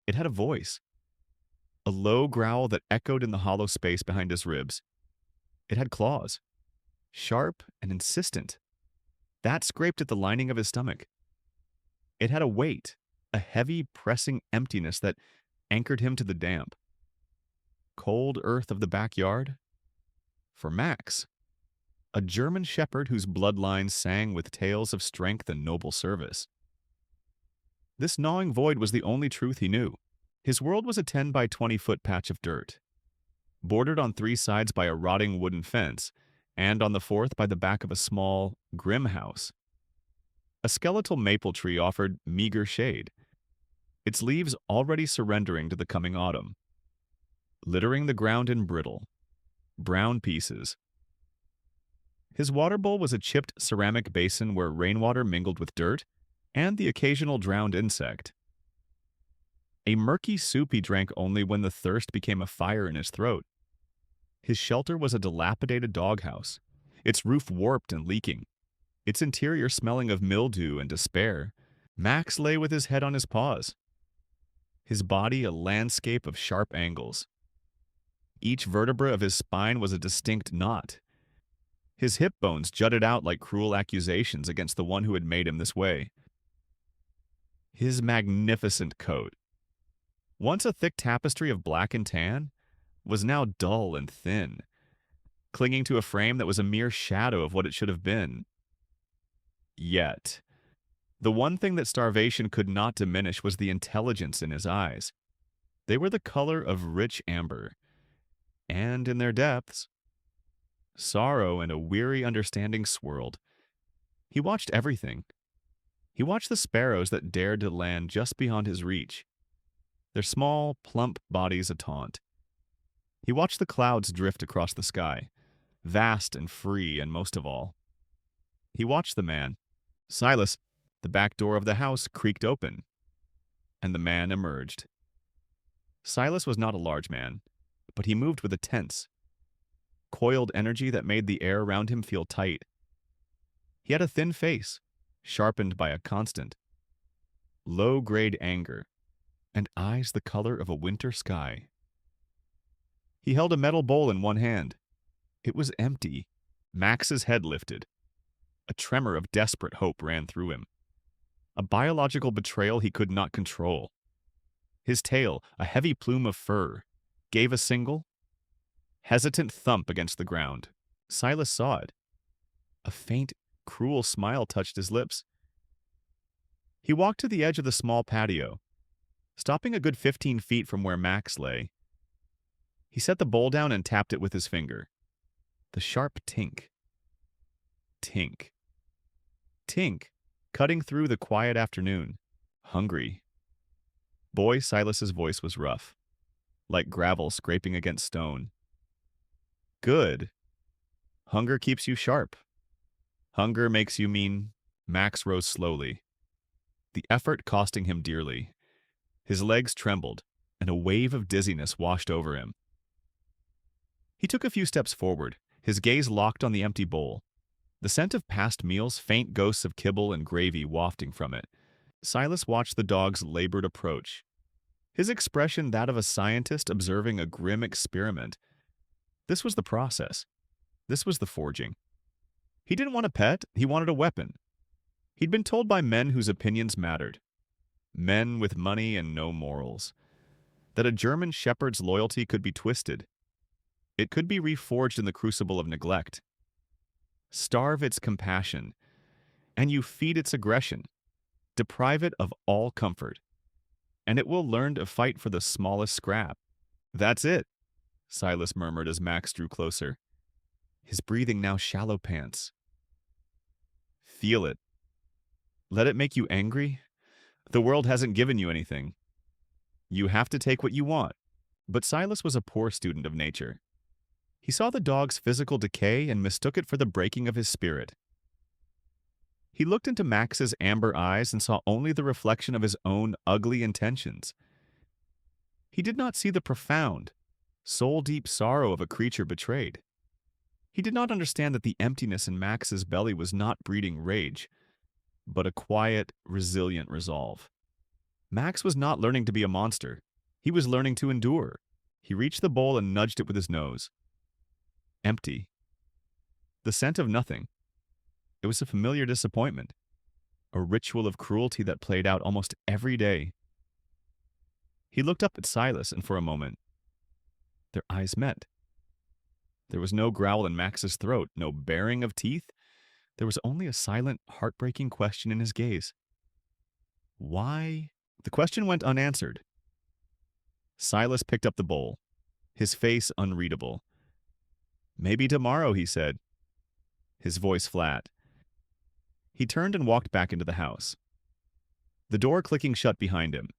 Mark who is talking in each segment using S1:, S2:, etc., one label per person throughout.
S1: It had a voice, a low growl that echoed in the hollow space behind his ribs. It had claws, sharp and insistent, that scraped at the lining of his stomach. It had a weight, a heavy, pressing emptiness that anchored him to the damp, cold earth of the backyard. For Max, a German shepherd whose bloodlines sang with tales of strength and noble service. This gnawing void was the only truth he knew. His world was a 10 by 20-foot patch of dirt, bordered on three sides by a rotting wooden fence, and on the fourth by the back of a small, grim house. A skeletal maple tree offered meager shade, its leaves already surrendering to the coming autumn, littering the ground in brittle, brown pieces. His water bowl was a chipped ceramic basin where rainwater mingled with dirt and the occasional drowned insect. A murky soup he drank only when the thirst became a fire in his throat. His shelter was a dilapidated doghouse, its roof warped and leaking, its interior smelling of mildew and despair. Max lay with his head on his paws, his body a landscape of sharp angles. Each vertebra of his spine was a distinct knot. His hip bones jutted out like cruel accusations against the one who had made him this way. His magnificent coat, once a thick tapestry of black and tan, was now dull and thin, clinging to a frame that was a mere shadow of what it should have been. Yet, the one thing that starvation could not diminish was the intelligence in his eyes. They were the color of rich amber, and in their depths, sorrow and a weary understanding swirled. He watched everything. He watched the sparrows that dared to land just beyond his reach, their small, plump bodies a taunt. He watched the clouds drift across the sky, vast and free, and most of all, he watched the man. Silas, the back door of the house creaked open, and the man emerged. Silas was not a large man, but he moved with a tense, coiled energy that made the air around him feel tight. He had a thin face, sharpened by a constant, low-grade anger, and eyes the color of a winter sky. He held a metal bowl in one hand. It was empty. Max's head lifted. A tremor of desperate hope ran through him. A biological betrayal he could not control. His tail, a heavy plume of fur, gave a single, hesitant thump against the ground. Silas saw it. A faint, cruel smile touched his lips. He walked to the edge of the small patio, stopping a good 15 feet from where Max lay. He set the bowl down and tapped it with his finger. The sharp tink. Tink. Tink, cutting through the quiet afternoon. Hungry. Boy Silas's voice was rough, like gravel scraping against stone. Good. Hunger keeps you sharp. Hunger makes you mean. Max rose slowly, the effort costing him dearly. His legs trembled, and a wave of dizziness washed over him. He took a few steps forward, his gaze locked on the empty bowl, the scent of past meals, faint ghosts of kibble and gravy wafting from it. Silas watched the dog's labored approach, his expression that of a scientist observing a grim experiment. This was the process. This was the forging. He didn't want a pet, he wanted a weapon. He'd been told by men whose opinions mattered, men with money and no morals, that a German shepherd's loyalty could be twisted. It could be reforged in the crucible of neglect. Starve its compassion, and you feed its aggression. Deprive it of all comfort, and it will learn to fight for the smallest scrap. That's it, Silas murmured as Max drew closer, his breathing now shallow pants. Feel it. Let it make you angry. The world hasn't given you anything. You have to take what you want. But Silas was a poor student of nature. He saw the dog's physical decay and mistook it for the breaking of his spirit. He looked into Max's amber eyes and saw only the reflection of his own ugly intentions. He did not see the profound, soul-deep sorrow of a creature betrayed. He did not understand that the emptiness in Max's belly was not breeding rage, but a quiet, resilient resolve. Max was not learning to be a monster. He was learning to endure. He reached the bowl and nudged it with his nose. Empty. The scent of nothing. It was a familiar disappointment, a ritual of cruelty that played out almost every day. He looked up at Silas, and for a moment, their eyes met. There was no growl in Max's throat, no baring of teeth. There was only a silent, heartbreaking question in his gaze. Why? The question went unanswered. Silas picked up the bowl, his face unreadable. Maybe tomorrow, he said, his voice flat. He turned and walked back into the house, the door clicking shut behind him,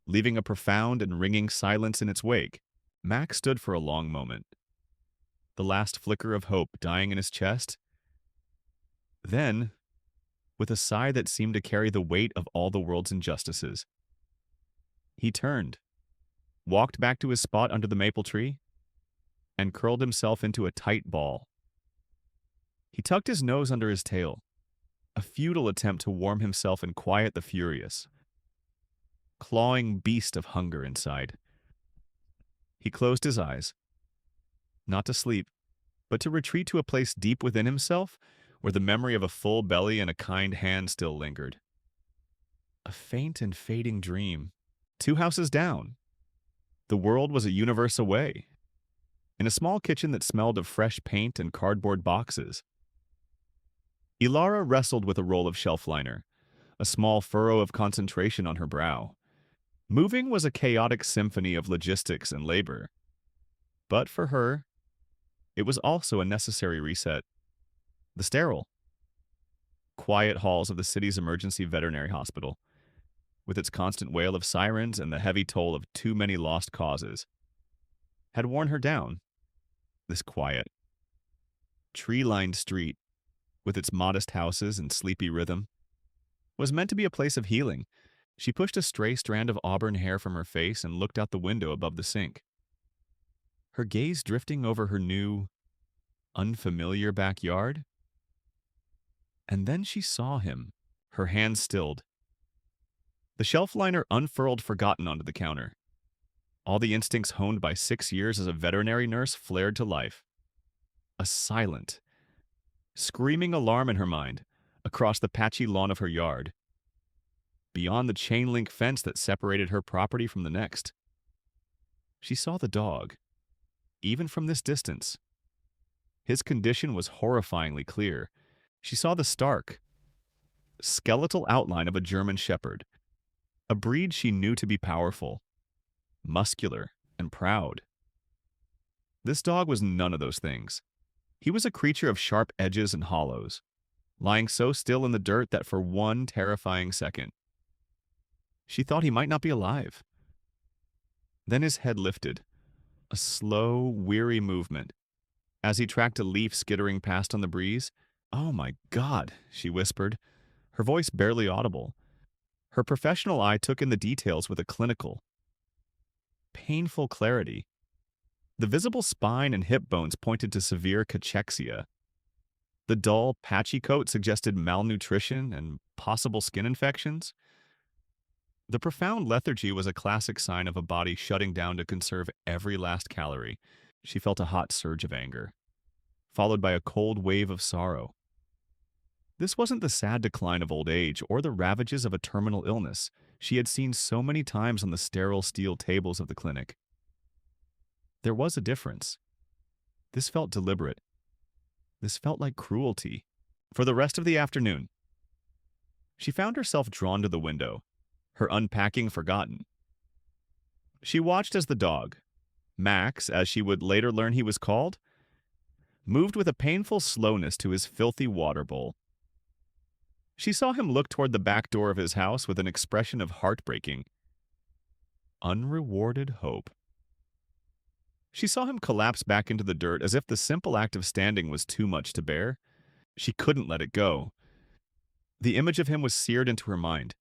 S1: leaving a profound and ringing silence in its wake. Max stood for a long moment, the last flicker of hope dying in his chest. Then, with a sigh that seemed to carry the weight of all the world's injustices, he turned, walked back to his spot under the maple tree, and curled himself into a tight ball. He tucked his nose under his tail, a futile attempt to warm himself and quiet the furious, clawing beast of hunger inside. He closed his eyes, not to sleep, but to retreat to a place deep within himself where the memory of a full belly and a kind hand still lingered. A faint and fading dream. 2 houses down. The world was a universe away. In a small kitchen that smelled of fresh paint and cardboard boxes. Ilara wrestled with a roll of shelf liner, a small furrow of concentration on her brow. Moving was a chaotic symphony of logistics and labor. But for her, it was also a necessary reset. The sterile, quiet halls of the city's emergency veterinary hospital, with its constant wail of sirens and the heavy toll of too many lost causes, had worn her down. This quiet, tree-lined street, with its modest houses and sleepy rhythm, was meant to be a place of healing. She pushed a stray strand of auburn hair from her face and looked out the window above the sink, her gaze drifting over her new, unfamiliar backyard. And then she saw him, her hands stilled. The shelf liner unfurled forgotten onto the counter. All the instincts honed by 6 years as a veterinary nurse flared to life. A silent, screaming alarm in her mind, across the patchy lawn of her yard, beyond the chain-link fence that separated her property from the next. She saw the dog, even from this distance. His condition was horrifyingly clear. She saw the stark, skeletal outline of a German shepherd, a breed she knew to be powerful, muscular, and proud. This dog was none of those things. He was a creature of sharp edges and hollows, lying so still in the dirt that for one terrifying second, she thought he might not be alive. Then his head lifted, a slow, weary movement, as he tracked a leaf skittering past on the breeze. "Oh my God," she whispered, her voice barely audible. Her professional eye took in the details with a clinical, painful clarity. The visible spine and hip bones pointed to severe cachexia. The dull, patchy coat suggested malnutrition and possible skin infections. The profound lethargy was a classic sign of a body shutting down to conserve every last calorie. She felt a hot surge of anger, followed by a cold wave of sorrow. This wasn't the sad decline of old age or the ravages of a terminal illness she had seen so many times on the sterile steel tables of the clinic. There was a difference. This felt deliberate. This felt like cruelty. For the rest of the afternoon, she found herself drawn to the window, her unpacking forgotten. She watched as the dog, Max, as she would later learn he was called, moved with a painful slowness to his filthy water bowl. She saw him look toward the back door of his house with an expression of heartbreaking, unrewarded hope. She saw him collapse back into the dirt as if the simple act of standing was too much to bear. She couldn't let it go. The image of him was seared into her mind.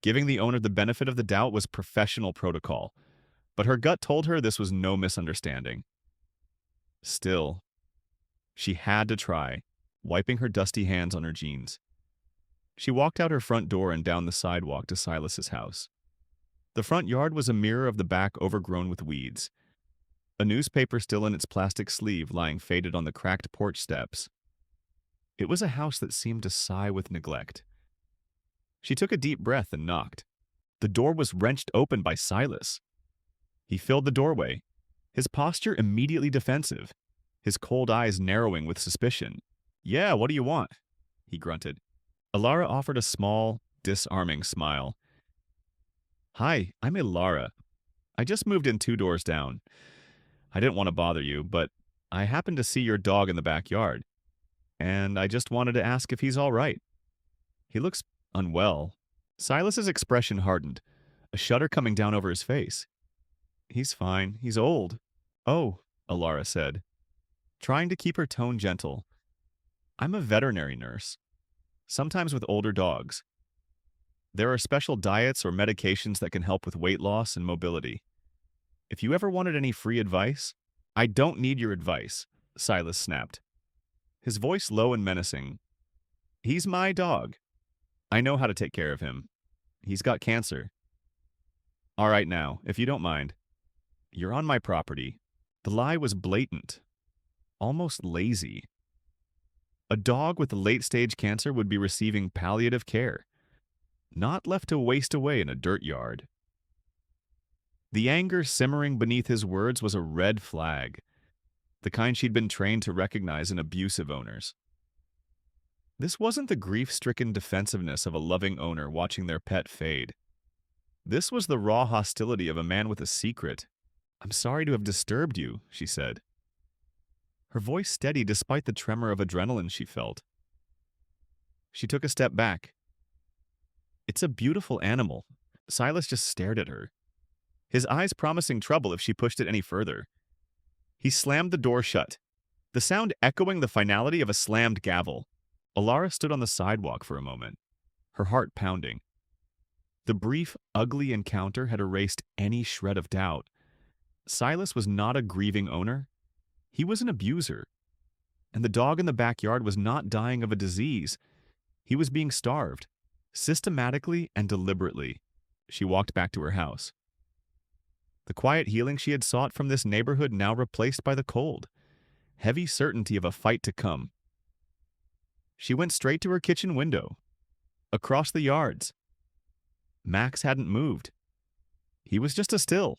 S1: Giving the owner the benefit of the doubt was professional protocol, but her gut told her this was no misunderstanding. Still, she had to try, wiping her dusty hands on her jeans. She walked out her front door and down the sidewalk to Silas's house. The front yard was a mirror of the back overgrown with weeds, a newspaper still in its plastic sleeve lying faded on the cracked porch steps. It was a house that seemed to sigh with neglect. She took a deep breath and knocked. The door was wrenched open by Silas. He filled the doorway, his posture immediately defensive, his cold eyes narrowing with suspicion. "Yeah, what do you want?" he grunted. Alara offered a small, disarming smile. "Hi, I'm Ilara. I just moved in 2 doors down. I didn't want to bother you, but I happened to see your dog in the backyard, and I just wanted to ask if he's all right. He looks unwell." Silas's expression hardened, a shudder coming down over his face. "He's fine. He's old." "Oh," Alara said, trying to keep her tone gentle. "I'm a veterinary nurse, sometimes with older dogs. There are special diets or medications that can help with weight loss and mobility. If you ever wanted any free advice—" "I don't need your advice," Silas snapped, his voice low and menacing. "He's my dog. I know how to take care of him. He's got cancer. All right now, if you don't mind. You're on my property." The lie was blatant, almost lazy. A dog with late-stage cancer would be receiving palliative care, not left to waste away in a dirt yard. The anger simmering beneath his words was a red flag, the kind she'd been trained to recognize in abusive owners. This wasn't the grief-stricken defensiveness of a loving owner watching their pet fade. This was the raw hostility of a man with a secret. "I'm sorry to have disturbed you," she said, her voice steady despite the tremor of adrenaline she felt. She took a step back. "It's a beautiful animal." Silas just stared at her, his eyes promising trouble if she pushed it any further. He slammed the door shut, the sound echoing the finality of a slammed gavel. Alara stood on the sidewalk for a moment, her heart pounding. The brief, ugly encounter had erased any shred of doubt. Silas was not a grieving owner. He was an abuser. And the dog in the backyard was not dying of a disease. He was being starved, systematically and deliberately. She walked back to her house. The quiet healing she had sought from this neighborhood now replaced by the cold, heavy certainty of a fight to come. She went straight to her kitchen window, across the yards. Max hadn't moved. He was just a still,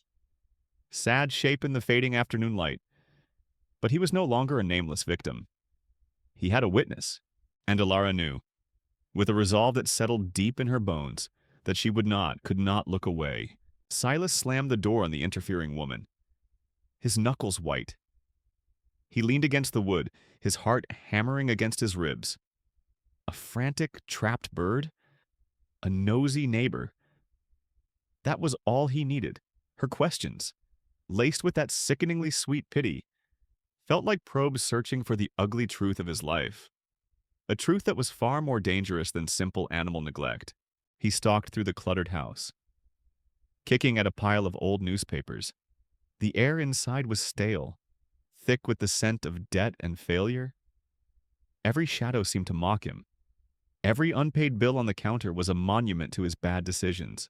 S1: sad shape in the fading afternoon light. But he was no longer a nameless victim. He had a witness, and Alara knew, with a resolve that settled deep in her bones, that she could not look away. Silas slammed the door on the interfering woman, his knuckles white. He leaned against the wood, his heart hammering against his ribs. A frantic, trapped bird? A nosy neighbor? That was all he needed. Her questions, laced with that sickeningly sweet pity, felt like probes searching for the ugly truth of his life. A truth that was far more dangerous than simple animal neglect. He stalked through the cluttered house, kicking at a pile of old newspapers. The air inside was stale, thick with the scent of debt and failure. Every shadow seemed to mock him. Every unpaid bill on the counter was a monument to his bad decisions.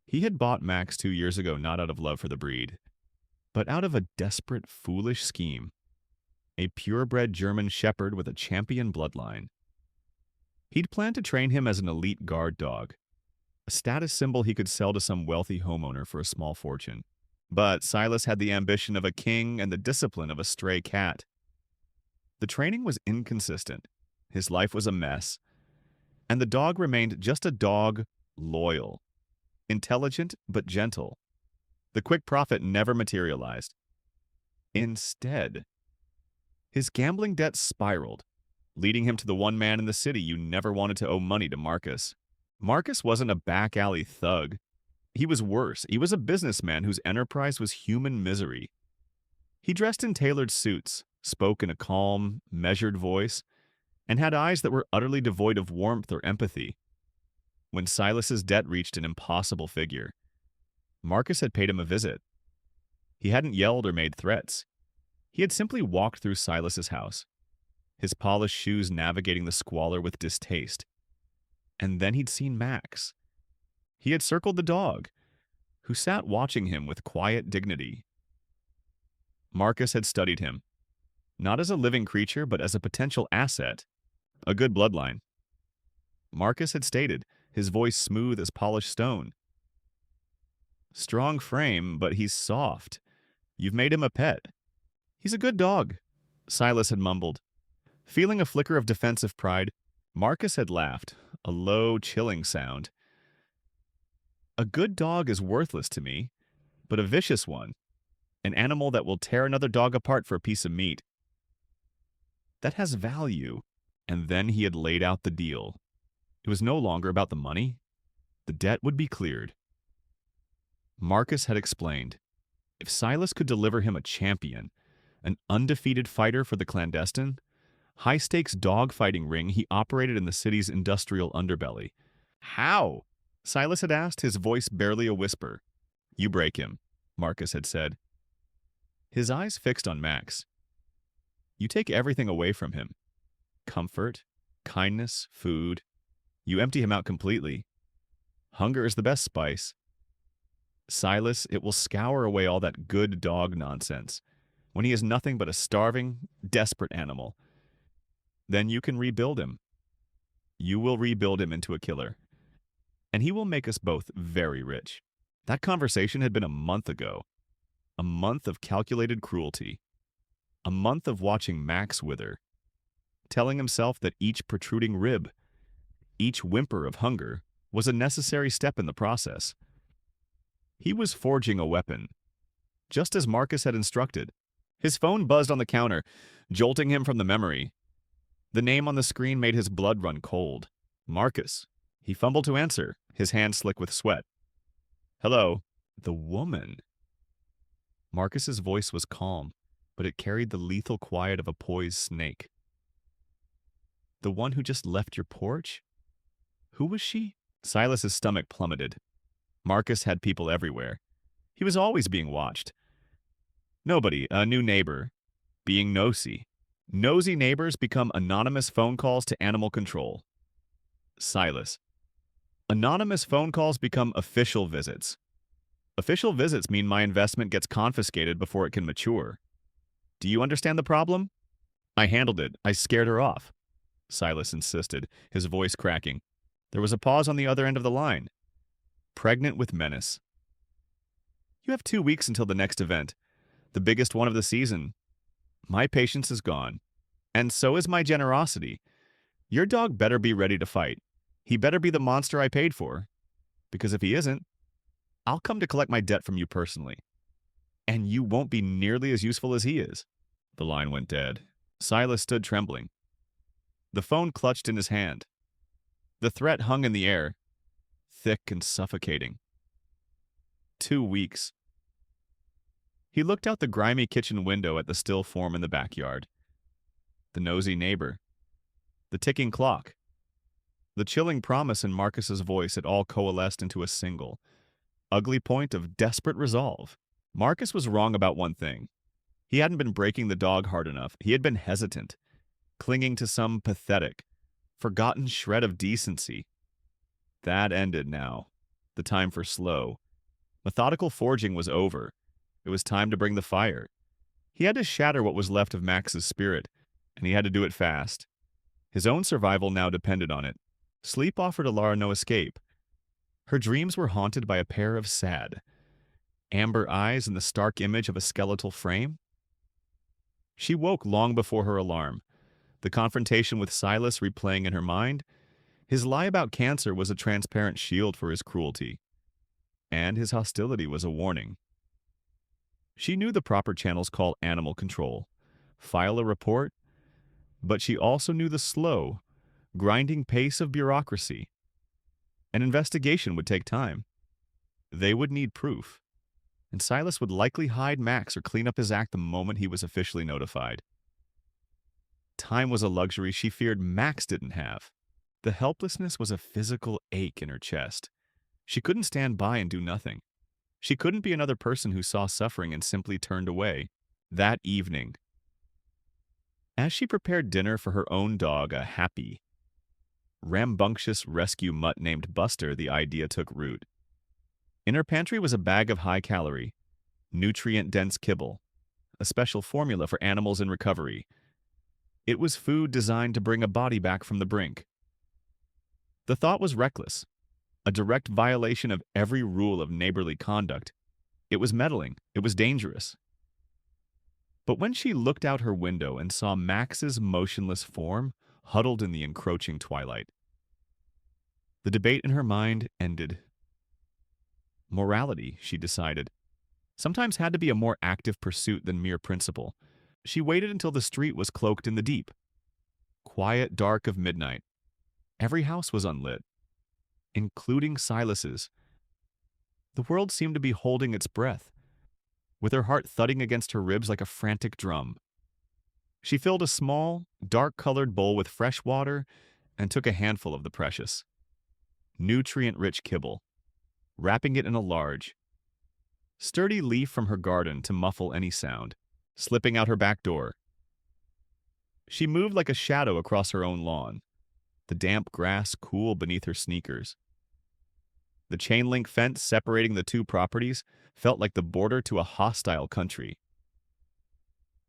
S1: He had bought Max 2 years ago not out of love for the breed, but out of a desperate, foolish scheme. A purebred German shepherd with a champion bloodline. He'd planned to train him as an elite guard dog, a status symbol he could sell to some wealthy homeowner for a small fortune. But Silas had the ambition of a king and the discipline of a stray cat. The training was inconsistent, his life was a mess, and the dog remained just a dog, loyal, intelligent but gentle. The quick profit never materialized. Instead, his gambling debts spiraled, leading him to the one man in the city you never wanted to owe money to, Marcus. Marcus wasn't a back-alley thug. He was worse. He was a businessman whose enterprise was human misery. He dressed in tailored suits, spoke in a calm, measured voice, and had eyes that were utterly devoid of warmth or empathy. When Silas's debt reached an impossible figure, Marcus had paid him a visit. He hadn't yelled or made threats. He had simply walked through Silas's house, his polished shoes navigating the squalor with distaste. And then he'd seen Max. He had circled the dog, who sat watching him with quiet dignity. Marcus had studied him, not as a living creature, but as a potential asset, a good bloodline. Marcus had stated, his voice smooth as polished stone. Strong frame, but he's soft. You've made him a pet. He's a good dog, Silas had mumbled. Feeling a flicker of defensive pride, Marcus had laughed, a low, chilling sound. A good dog is worthless to me, but a vicious one, an animal that will tear another dog apart for a piece of meat, that has value. And then he had laid out the deal. It was no longer about the money. The debt would be cleared. Marcus had explained, if Silas could deliver him a champion, an undefeated fighter for the clandestine, high-stakes dog-fighting ring he operated in the city's industrial underbelly. How? Silas had asked, his voice barely a whisper. You break him, Marcus had said. His eyes fixed on Max. You take everything away from him. Comfort, kindness, food. You empty him out completely. Hunger is the best spice. Silas, it will scour away all that good dog nonsense, when he is nothing but a starving, desperate animal. Then you can rebuild him. You will rebuild him into a killer. And he will make us both very rich. That conversation had been a month ago. A month of calculated cruelty. A month of watching Max wither, telling himself that each protruding rib, each whimper of hunger, was a necessary step in the process. He was forging a weapon, just as Marcus had instructed. His phone buzzed on the counter, jolting him from the memory. The name on the screen made his blood run cold. Marcus. He fumbled to answer, his hand slick with sweat. Hello. The woman. Marcus's voice was calm, but it carried the lethal quiet of a poised snake. The one who just left your porch? Who was she? Silas's stomach plummeted. Marcus had people everywhere. He was always being watched. Nobody, a new neighbor, being nosy. Nosy neighbors become anonymous phone calls to animal control. Silas. Anonymous phone calls become official visits. Official visits mean my investment gets confiscated before it can mature. Do you understand the problem? I handled it. I scared her off, Silas insisted, his voice cracking. There was a pause on the other end of the line. Pregnant with menace. You have 2 weeks until the next event, the biggest one of the season. My patience is gone, and so is my generosity. Your dog better be ready to fight. He better be the monster I paid for, because if he isn't, I'll come to collect my debt from you personally, and you won't be nearly as useful as he is. The line went dead. Silas stood trembling. The phone clutched in his hand. The threat hung in the air, thick and suffocating. 2 weeks. He looked out the grimy kitchen window at the still form in the backyard. The nosy neighbor. The ticking clock. The chilling promise in Marcus's voice had all coalesced into a single, ugly point of desperate resolve. Marcus was wrong about one thing. He hadn't been breaking the dog hard enough. He had been hesitant, clinging to some pathetic, forgotten shred of decency. That ended now. The time for slow, methodical forging was over. It was time to bring the fire. He had to shatter what was left of Max's spirit, and he had to do it fast. His own survival now depended on it. Sleep offered Alara no escape. Her dreams were haunted by a pair of sad, amber eyes and the stark image of a skeletal frame. She woke long before her alarm, the confrontation with Silas replaying in her mind. His lie about cancer was a transparent shield for his cruelty, and his hostility was a warning. She knew the proper channels call animal control, file a report, but she also knew the slow, grinding pace of bureaucracy. An investigation would take time. They would need proof, and Silas would likely hide Max or clean up his act the moment he was officially notified. Time was a luxury she feared Max didn't have. The helplessness was a physical ache in her chest. She couldn't stand by and do nothing. She couldn't be another person who saw suffering and simply turned away. That evening, as she prepared dinner for her own dog, a happy, rambunctious rescue mutt named Buster, the idea took root. In her pantry was a bag of high-calorie, nutrient-dense kibble, a special formula for animals in recovery. It was food designed to bring a body back from the brink. The thought was reckless, a direct violation of every rule of neighborly conduct. It was meddling. It was dangerous. But when she looked out her window and saw Max's motionless form huddled in the encroaching twilight, the debate in her mind ended. Morality, she decided, sometimes had to be a more active pursuit than mere principle. She waited until the street was cloaked in the deep, quiet dark of midnight. Every house was unlit, including Silas's. The world seemed to be holding its breath, with her heart thudding against her ribs like a frantic drum. She filled a small, dark-colored bowl with fresh water and took a handful of the precious, nutrient-rich kibble, wrapping it in a large, sturdy leaf from her garden to muffle any sound, slipping out her back door. She moved like a shadow across her own lawn, the damp grass cool beneath her sneakers. The chain-link fence separating the two properties felt like the border to a hostile country.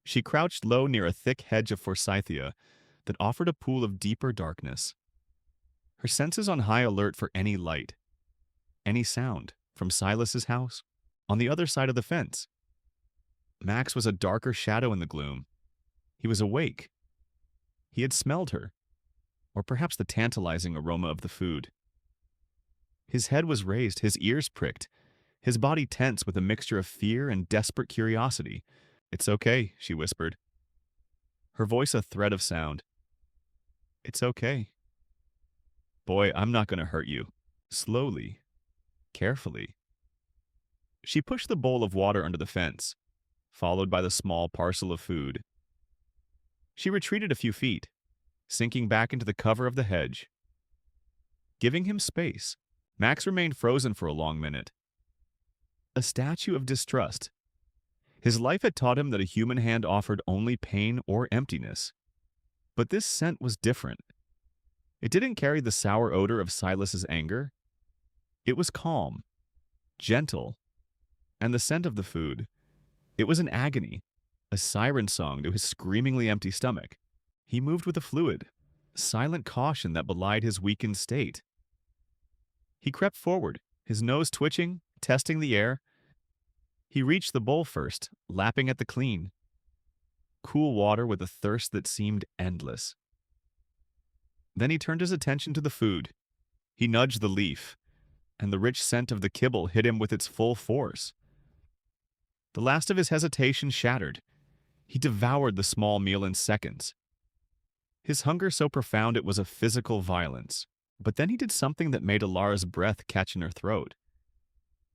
S1: She crouched low near a thick hedge of forsythia that offered a pool of deeper darkness, her senses on high alert for any light, any sound from Silas's house on the other side of the fence. Max was a darker shadow in the gloom. He was awake. He had smelled her, or perhaps the tantalizing aroma of the food. His head was raised, his ears pricked, his body tense with a mixture of fear and desperate curiosity. "It's okay," she whispered, her voice a thread of sound. "It's okay. Boy, I'm not going to hurt you." Slowly, carefully. She pushed the bowl of water under the fence, followed by the small parcel of food. She retreated a few feet, sinking back into the cover of the hedge. Giving him space, Max remained frozen for a long minute. A statue of distrust. His life had taught him that a human hand offered only pain or emptiness. But this scent was different. It didn't carry the sour odor of Silas's anger. It was calm, gentle, and the scent of the food. It was an agony, a siren song to his screamingly empty stomach. He moved with a fluid, silent caution that belied his weakened state. He crept forward, his nose twitching, testing the air. He reached the bowl first, lapping at the clean, cool water with a thirst that seemed endless. Then he turned his attention to the food. He nudged the leaf, and the rich scent of the kibble hit him with its full force. The last of his hesitation shattered. He devoured the small meal in seconds. His hunger so profound it was a physical violence. But then he did something that made Alara's breath catch in her throat.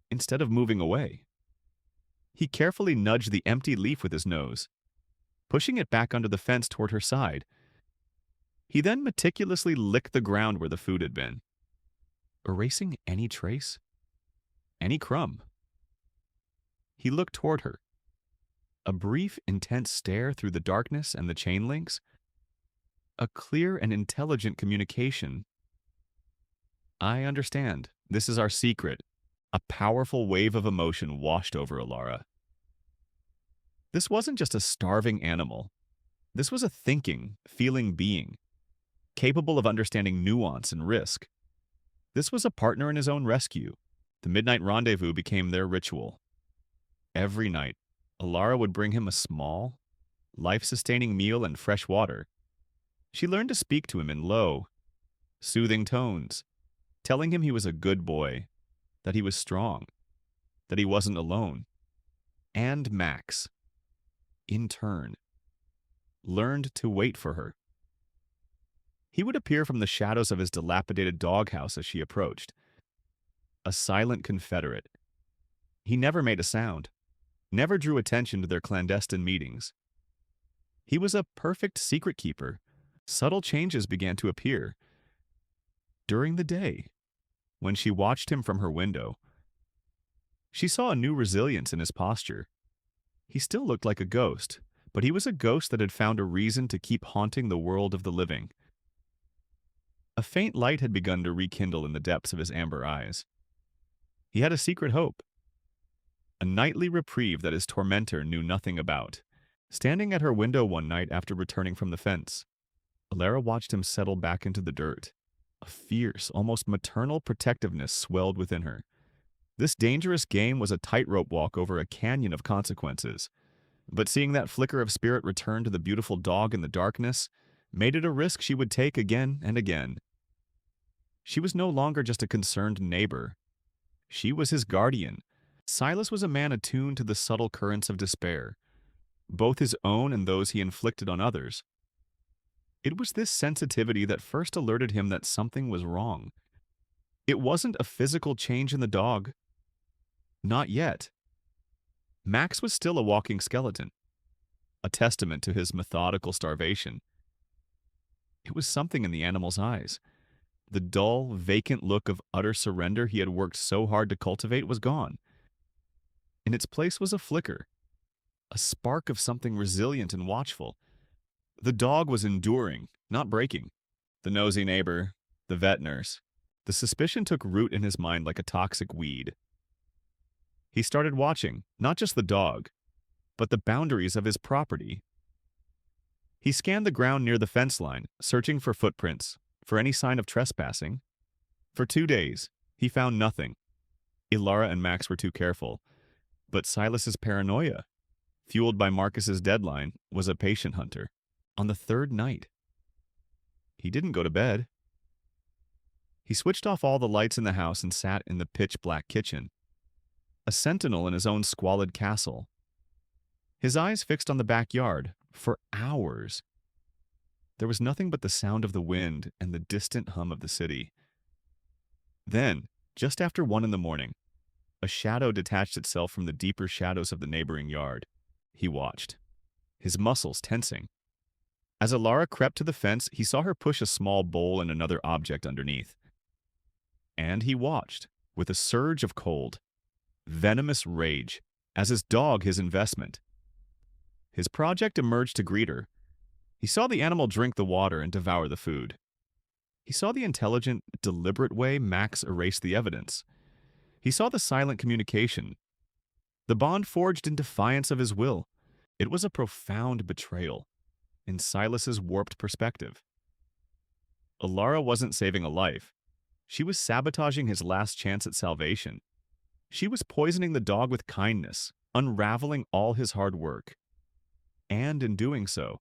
S1: Instead of moving away, he carefully nudged the empty leaf with his nose, pushing it back under the fence toward her side. He then meticulously licked the ground where the food had been, erasing any trace, any crumb. He looked toward her. A brief, intense stare through the darkness and the chain links. A clear and intelligent communication. "I understand. This is our secret." A powerful wave of emotion washed over Alara. This wasn't just a starving animal. This was a thinking, feeling being, capable of understanding nuance and risk. This was a partner in his own rescue. The midnight rendezvous became their ritual. Every night, Alara would bring him a small, life-sustaining meal and fresh water. She learned to speak to him in low, soothing tones, telling him he was a good boy, that he was strong, that he wasn't alone. And Max, in turn, learned to wait for her. He would appear from the shadows of his dilapidated doghouse as she approached, a silent confederate. He never made a sound, never drew attention to their clandestine meetings. He was a perfect secret keeper. Subtle changes began to appear. During the day, when she watched him from her window, she saw a new resilience in his posture. He still looked like a ghost, but he was a ghost that had found a reason to keep haunting the world of the living. A faint light had begun to rekindle in the depths of his amber eyes. He had a secret hope, a nightly reprieve that his tormentor knew nothing about. Standing at her window one night after returning from the fence, Alara watched him settle back into the dirt. A fierce, almost maternal protectiveness swelled within her. This dangerous game was a tightrope walk over a canyon of consequences. But seeing that flicker of spirit return to the beautiful dog in the darkness made it a risk she would take again and again. She was no longer just a concerned neighbor. She was his guardian. Silas was a man attuned to the subtle currents of despair, both his own and those he inflicted on others. It was this sensitivity that first alerted him that something was wrong. It wasn't a physical change in the dog. Not yet. Max was still a walking skeleton, a testament to his methodical starvation. It was something in the animal's eyes. The dull, vacant look of utter surrender he had worked so hard to cultivate was gone. In its place was a flicker, a spark of something resilient and watchful. The dog was enduring, not breaking. The nosy neighbor, the vet nurse. The suspicion took root in his mind like a toxic weed. He started watching, not just the dog, but the boundaries of his property. He scanned the ground near the fence line, searching for footprints, for any sign of trespassing. For 2 days, he found nothing. Ilara and Max were too careful. But Silas's paranoia, fueled by Marcus's deadline, was a patient hunter. On the third night, he didn't go to bed. He switched off all the lights in the house and sat in the pitch-black kitchen, a sentinel in his own squalid castle. His eyes fixed on the backyard for hours. There was nothing but the sound of the wind and the distant hum of the city. Then, just after 1 a.m, a shadow detached itself from the deeper shadows of the neighboring yard. He watched, his muscles tensing. As Alara crept to the fence, he saw her push a small bowl and another object underneath. And he watched, with a surge of cold, venomous rage, as his dog his investment. His project emerged to greet her. He saw the animal drink the water and devour the food. He saw the intelligent, deliberate way Max erased the evidence. He saw the silent communication, the bond forged in defiance of his will. It was a profound betrayal, in Silas's warped perspective. Alara wasn't saving a life. She was sabotaging his last chance at salvation. She was poisoning the dog with kindness, unraveling all his hard work. And in doing so,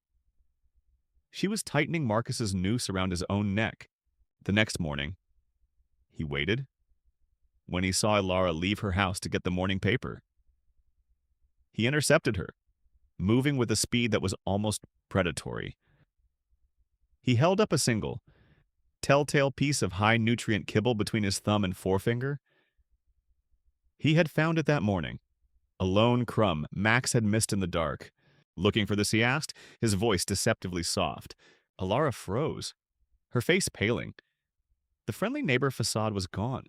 S1: she was tightening Marcus's noose around his own neck. The next morning, he waited. When he saw Alara leave her house to get the morning paper, he intercepted her, moving with a speed that was almost predatory. He held up a single, telltale piece of high-nutrient kibble between his thumb and forefinger. He had found it that morning, a lone crumb Max had missed in the dark. Looking for this, he asked, his voice deceptively soft. Alara froze, her face paling. The friendly neighbor facade was gone.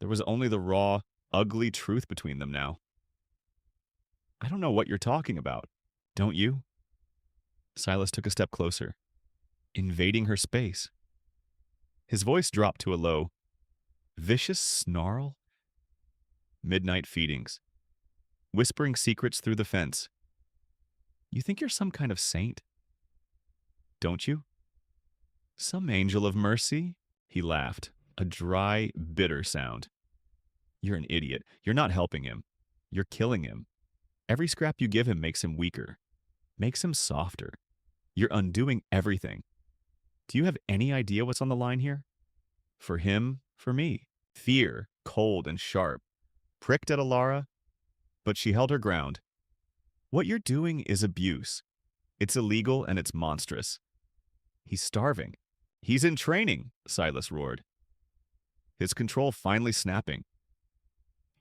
S1: There was only the raw, ugly truth between them now. I don't know what you're talking about, don't you? Silas took a step closer, invading her space. His voice dropped to a low, vicious snarl. Midnight feedings, whispering secrets through the fence. You think you're some kind of saint? Don't you? Some angel of mercy? He laughed, a dry, bitter sound. You're an idiot. You're not helping him. You're killing him. Every scrap you give him makes him weaker, makes him softer. You're undoing everything. Do you have any idea what's on the line here? For him, for me. Fear, cold and sharp, pricked at Alara, but she held her ground. What you're doing is abuse. It's illegal and it's monstrous. He's starving. He's in training, Silas roared, his control finally snapping.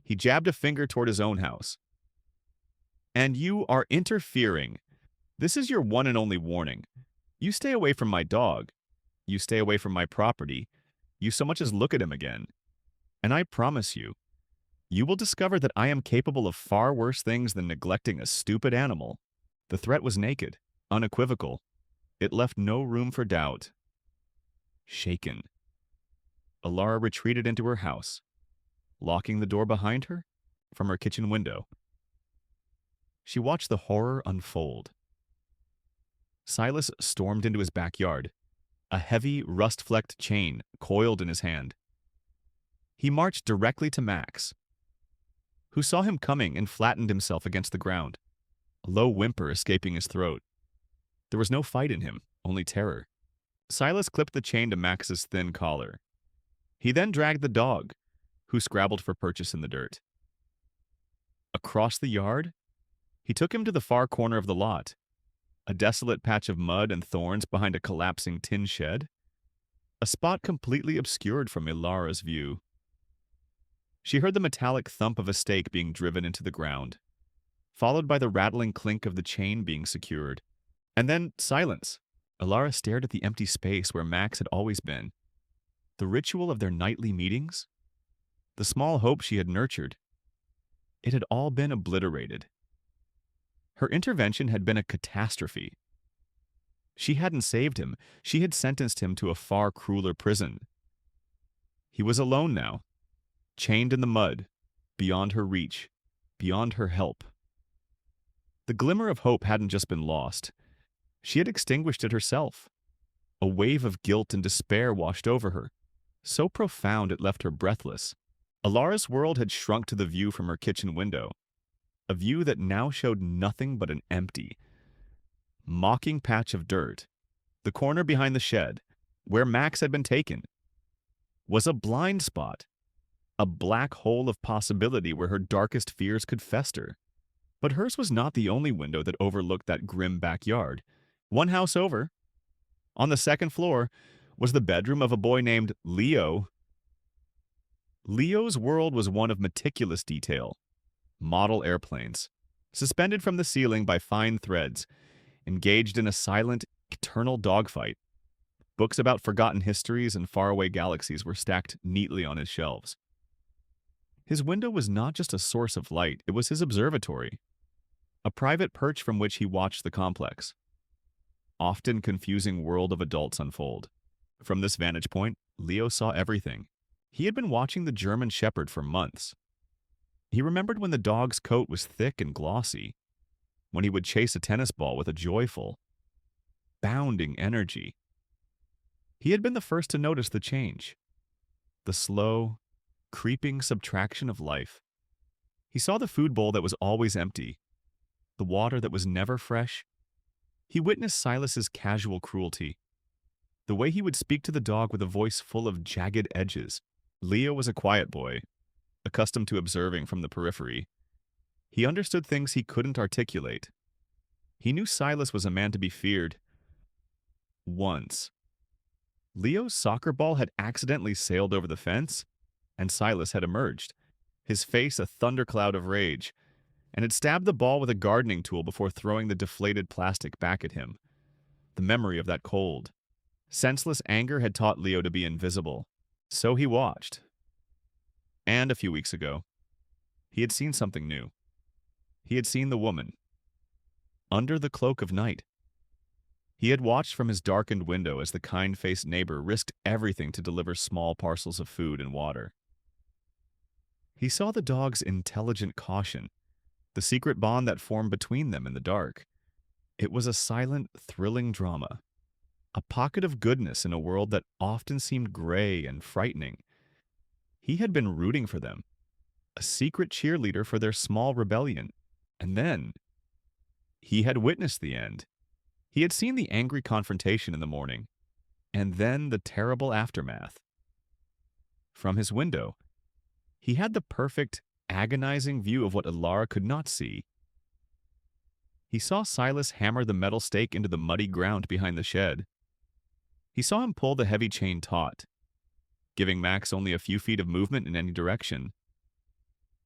S1: He jabbed a finger toward his own house. And you are interfering. This is your one and only warning. You stay away from my dog. You stay away from my property. You so much as look at him again. And I promise you, you will discover that I am capable of far worse things than neglecting a stupid animal. The threat was naked, unequivocal. It left no room for doubt. Shaken, Alara retreated into her house, locking the door behind her from her kitchen window. She watched the horror unfold. Silas stormed into his backyard, a heavy, rust-flecked chain coiled in his hand. He marched directly to Max, who saw him coming and flattened himself against the ground, a low whimper escaping his throat. There was no fight in him, only terror. Silas clipped the chain to Max's thin collar. He then dragged the dog, who scrabbled for purchase in the dirt. Across the yard, he took him to the far corner of the lot, a desolate patch of mud and thorns behind a collapsing tin shed, a spot completely obscured from Ilara's view. She heard the metallic thump of a stake being driven into the ground, followed by the rattling clink of the chain being secured. And then silence. Ilara stared at the empty space where Max had always been. The ritual of their nightly meetings? The small hope she had nurtured? It had all been obliterated. Her intervention had been a catastrophe. She hadn't saved him. She had sentenced him to a far crueler prison. He was alone now, chained in the mud, beyond her reach, beyond her help. The glimmer of hope hadn't just been lost. She had extinguished it herself. A wave of guilt and despair washed over her, so profound it left her breathless. Ilara's world had shrunk to the view from her kitchen window, a view that now showed nothing but an empty, mocking patch of dirt. The corner behind the shed, where Max had been taken, was a blind spot, a black hole of possibility where her darkest fears could fester. But hers was not the only window that overlooked that grim backyard. One house over, on the second floor, was the bedroom of a boy named Leo. Leo's world was one of meticulous detail. Model airplanes, suspended from the ceiling by fine threads, engaged in a silent, eternal dogfight. Books about forgotten histories and faraway galaxies were stacked neatly on his shelves. His window was not just a source of light, it was his observatory, a private perch from which he watched the complex, often confusing world of adults unfold. From this vantage point, Leo saw everything. He had been watching the German Shepherd for months. He remembered when the dog's coat was thick and glossy, when he would chase a tennis ball with a joyful, bounding energy. He had been the first to notice the change, the slow, creeping subtraction of life. He saw the food bowl that was always empty, the water that was never fresh. He witnessed Silas's casual cruelty, the way he would speak to the dog with a voice full of jagged edges. Leo was a quiet boy, accustomed to observing from the periphery. He understood things he couldn't articulate. He knew Silas was a man to be feared. Once, Leo's soccer ball had accidentally sailed over the fence, and Silas had emerged, his face a thundercloud of rage, and had stabbed the ball with a gardening tool before throwing the deflated plastic back at him. The memory of that cold, senseless anger had taught Leo to be invisible. So he watched. And a few weeks ago, he had seen something new. He had seen the woman, under the cloak of night. He had watched from his darkened window as the kind-faced neighbor risked everything to deliver small parcels of food and water. He saw the dog's intelligent caution, the secret bond that formed between them in the dark. It was a silent, thrilling drama, a pocket of goodness in a world that often seemed gray and frightening. He had been rooting for them, a secret cheerleader for their small rebellion. And then, he had witnessed the end. He had seen the angry confrontation in the morning, and then the terrible aftermath. From his window, he had the perfect, agonizing view of what Ilara could not see. He saw Silas hammer the metal stake into the muddy ground behind the shed. He saw him pull the heavy chain taut, giving Max only a few feet of movement in any direction.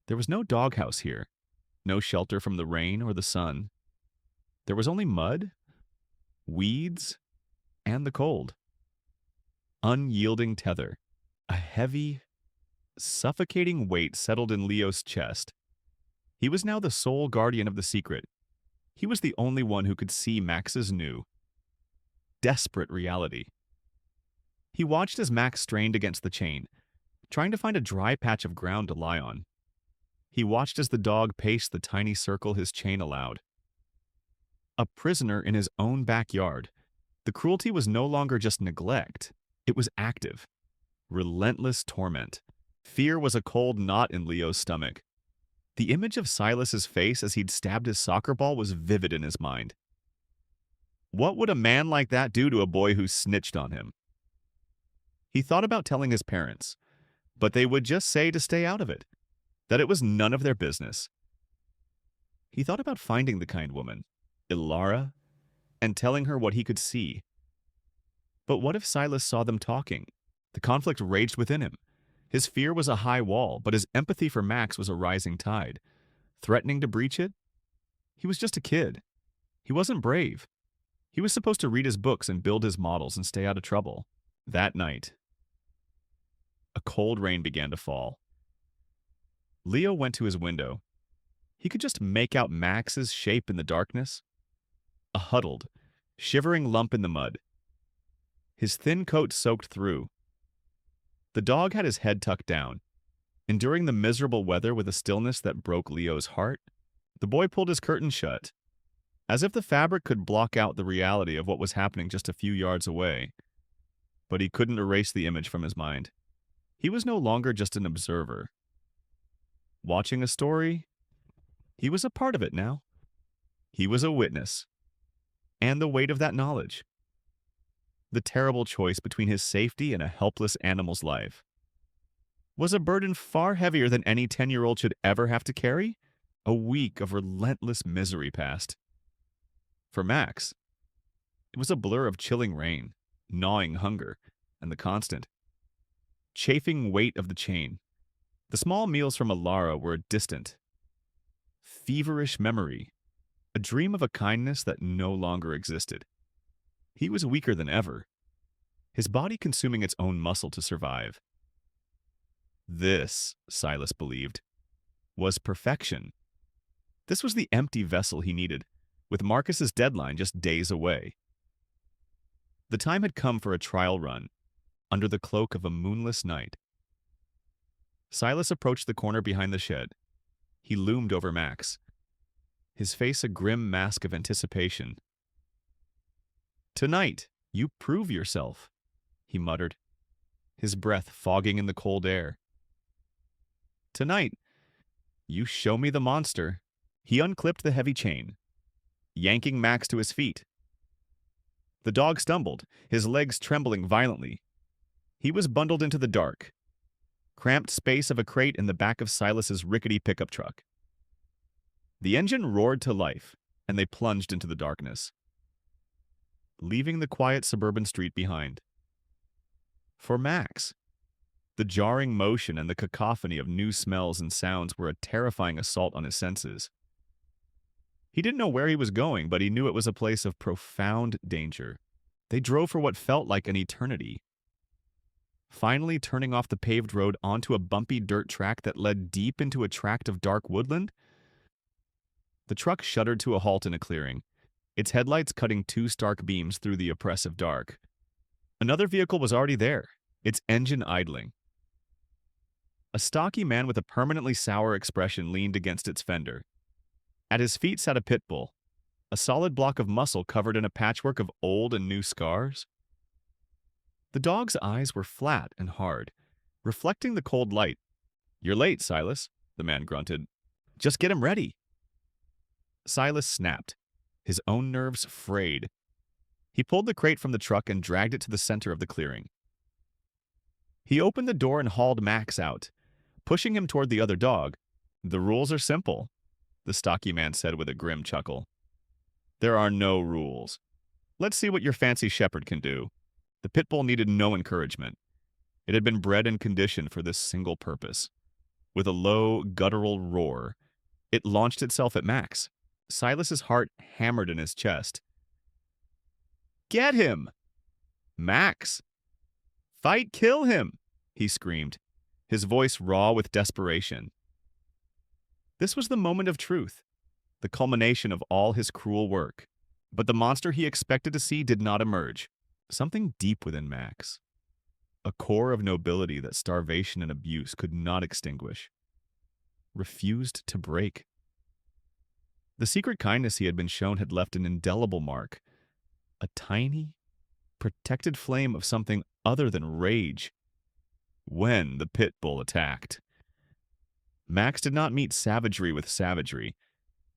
S1: There was no doghouse here, no shelter from the rain or the sun. There was only mud, weeds, and the cold. Unyielding tether. A heavy, suffocating weight settled in Leo's chest. He was now the sole guardian of the secret. He was the only one who could see Max's new, desperate reality. He watched as Max strained against the chain, trying to find a dry patch of ground to lie on. He watched as the dog paced the tiny circle his chain allowed. A prisoner in his own backyard, the cruelty was no longer just neglect. It was active, relentless torment. Fear was a cold knot in Leo's stomach. The image of Silas's face as he'd stabbed his soccer ball was vivid in his mind. What would a man like that do to a boy who snitched on him? He thought about telling his parents, but they would just say to stay out of it, that it was none of their business. He thought about finding the kind woman, Ilara, and telling her what he could see. But what if Silas saw them talking? The conflict raged within him. His fear was a high wall, but his empathy for Max was a rising tide. Threatening to breach it? He was just a kid. He wasn't brave. He was supposed to read his books and build his models and stay out of trouble. That night, a cold rain began to fall. Leo went to his window. He could just make out Max's shape in the darkness. A huddled, shivering lump in the mud. His thin coat soaked through. The dog had his head tucked down, enduring the miserable weather with a stillness that broke Leo's heart. The boy pulled his curtain shut, as if the fabric could block out the reality of what was happening just a few yards away. But he couldn't erase the image from his mind. He was no longer just an observer. Watching a story, he was a part of it now. He was a witness. And the weight of that knowledge. The terrible choice between his safety and a helpless animal's life was a burden far heavier than any 10-year-old should ever have to carry. A week of relentless misery passed. For Max, it was a blur of chilling rain, gnawing hunger, and the constant, chafing weight of the chain. The small meals from Ilara were a distant, feverish memory, a dream of a kindness that no longer existed. He was weaker than ever, his body consuming its own muscle to survive. This, Silas believed, was perfection. This was the empty vessel he needed, with Marcus's deadline just days away. The time had come for a trial run, under the cloak of a moonless night. Silas approached the corner behind the shed. He loomed over Max, his face a grim mask of anticipation. "Tonight, you prove yourself," he muttered, his breath fogging in the cold air. "Tonight, you show me the monster." He unclipped the heavy chain, yanking Max to his feet. The dog stumbled, his legs trembling violently. He was bundled into the dark, cramped space of a crate in the back of Silas's rickety pickup truck. The engine roared to life, and they plunged into the darkness, leaving the quiet suburban street behind. For Max, the jarring motion and the cacophony of new smells and sounds were a terrifying assault on his senses. He didn't know where he was going, but he knew it was a place of profound danger. They drove for what felt like an eternity, finally turning off the paved road onto a bumpy dirt track that led deep into a tract of dark woodland. The truck shuddered to a halt in a clearing, its headlights cutting two stark beams through the oppressive dark. Another vehicle was already there, its engine idling. A stocky man with a permanently sour expression leaned against its fender. At his feet sat a pit bull, a solid block of muscle covered in a patchwork of old and new scars. The dog's eyes were flat and hard, reflecting the cold light. "You're late, Silas," the man grunted. "Just get him ready." Silas snapped, his own nerves frayed. He pulled the crate from the truck and dragged it to the center of the clearing. He opened the door and hauled Max out, pushing him toward the other dog. "The rules are simple," the stocky man said with a grim chuckle. "There are no rules. Let's see what your fancy shepherd can do." The pit bull needed no encouragement. It had been bred and conditioned for this single purpose. With a low, guttural roar, it launched itself at Max. Silas's heart hammered in his chest. "Get him! Max! Fight, kill him!" he screamed, his voice raw with desperation. This was the moment of truth, the culmination of all his cruel work. But the monster he expected to see did not emerge. Something deep within Max, a core of nobility that starvation and abuse could not extinguish, refused to break. The secret kindness he had been shown had left an indelible mark, a tiny, protected flame of something other than rage. When the pit bull attacked, Max did not meet savagery with savagery.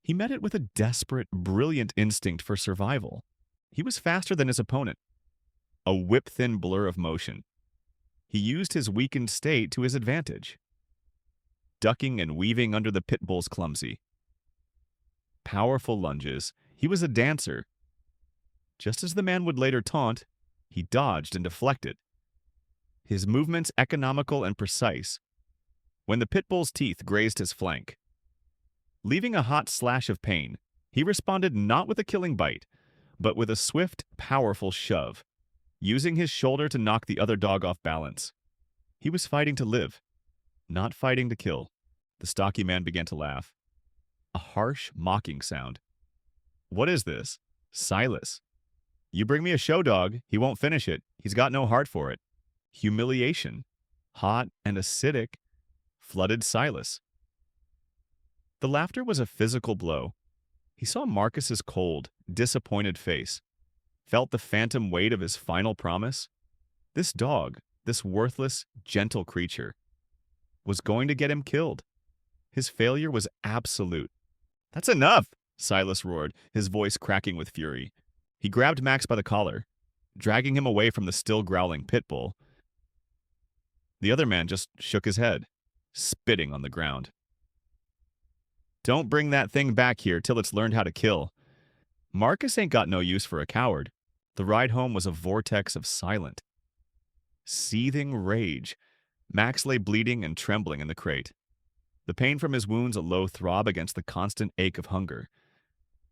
S1: He met it with a desperate, brilliant instinct for survival. He was faster than his opponent, a whip-thin blur of motion. He used his weakened state to his advantage, ducking and weaving under the pit bull's clumsy, powerful lunges. He was a dancer. Just as the man would later taunt, he dodged and deflected, his movements economical and precise. When the pit bull's teeth grazed his flank, leaving a hot slash of pain, he responded not with a killing bite, but with a swift, powerful shove, using his shoulder to knock the other dog off balance. He was fighting to live, not fighting to kill. The stocky man began to laugh, a harsh, mocking sound. What is this? Silas. You bring me a show dog, he won't finish it. He's got no heart for it. Humiliation, hot and acidic, flooded Silas. The laughter was a physical blow. He saw Marcus's cold, disappointed face, felt the phantom weight of his final promise. This dog, this worthless, gentle creature, was going to get him killed. His failure was absolute. That's enough, Silas roared, his voice cracking with fury. He grabbed Max by the collar, dragging him away from the still growling pit bull. The other man just shook his head, spitting on the ground. Don't bring that thing back here till it's learned how to kill. Marcus ain't got no use for a coward. The ride home was a vortex of silent, seething rage. Max lay bleeding and trembling in the crate, the pain from his wounds a low throb against the constant ache of hunger.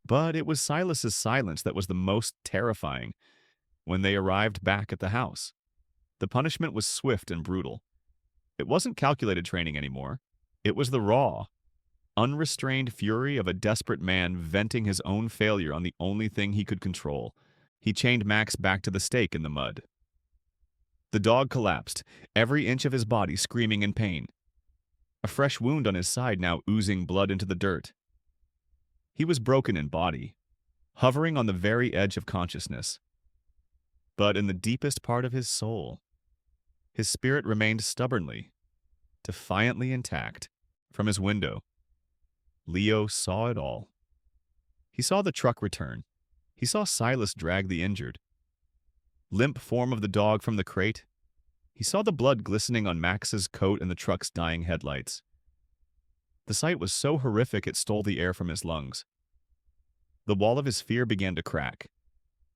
S1: But it was Silas's silence that was the most terrifying. When they arrived back at the house, the punishment was swift and brutal. It wasn't calculated training anymore. It was the raw, unrestrained fury of a desperate man venting his own failure on the only thing he could control. He chained Max back to the stake in the mud. The dog collapsed, every inch of his body screaming in pain, a fresh wound on his side now oozing blood into the dirt. He was broken in body, hovering on the very edge of consciousness. But in the deepest part of his soul, his spirit remained stubbornly, defiantly intact. From his window, Leo saw it all. He saw the truck return. He saw Silas drag the injured, limp form of the dog from the crate. He saw the blood glistening on Max's coat and the truck's dying headlights. The sight was so horrific it stole the air from his lungs. The wall of his fear began to crack,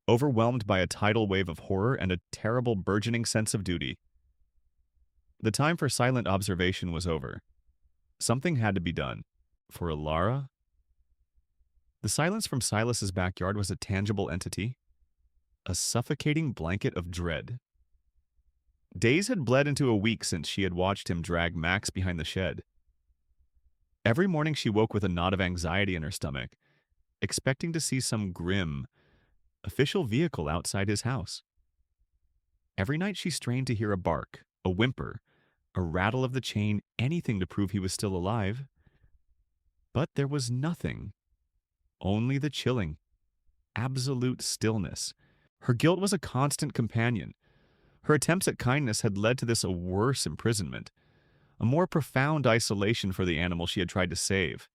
S1: overwhelmed by a tidal wave of horror and a terrible burgeoning sense of duty. The time for silent observation was over. Something had to be done. For Ilara? The silence from Silas's backyard was a tangible entity, a suffocating blanket of dread. Days had bled into a week since she had watched him drag Max behind the shed. Every morning she woke with a knot of anxiety in her stomach, expecting to see some grim, official vehicle outside his house. Every night she strained to hear a bark, a whimper, a rattle of the chain, anything to prove he was still alive. But there was nothing. Only the chilling, absolute stillness. Her guilt was a constant companion. Her attempts at kindness had led to this a worse imprisonment, a more profound isolation for the animal she had tried to save.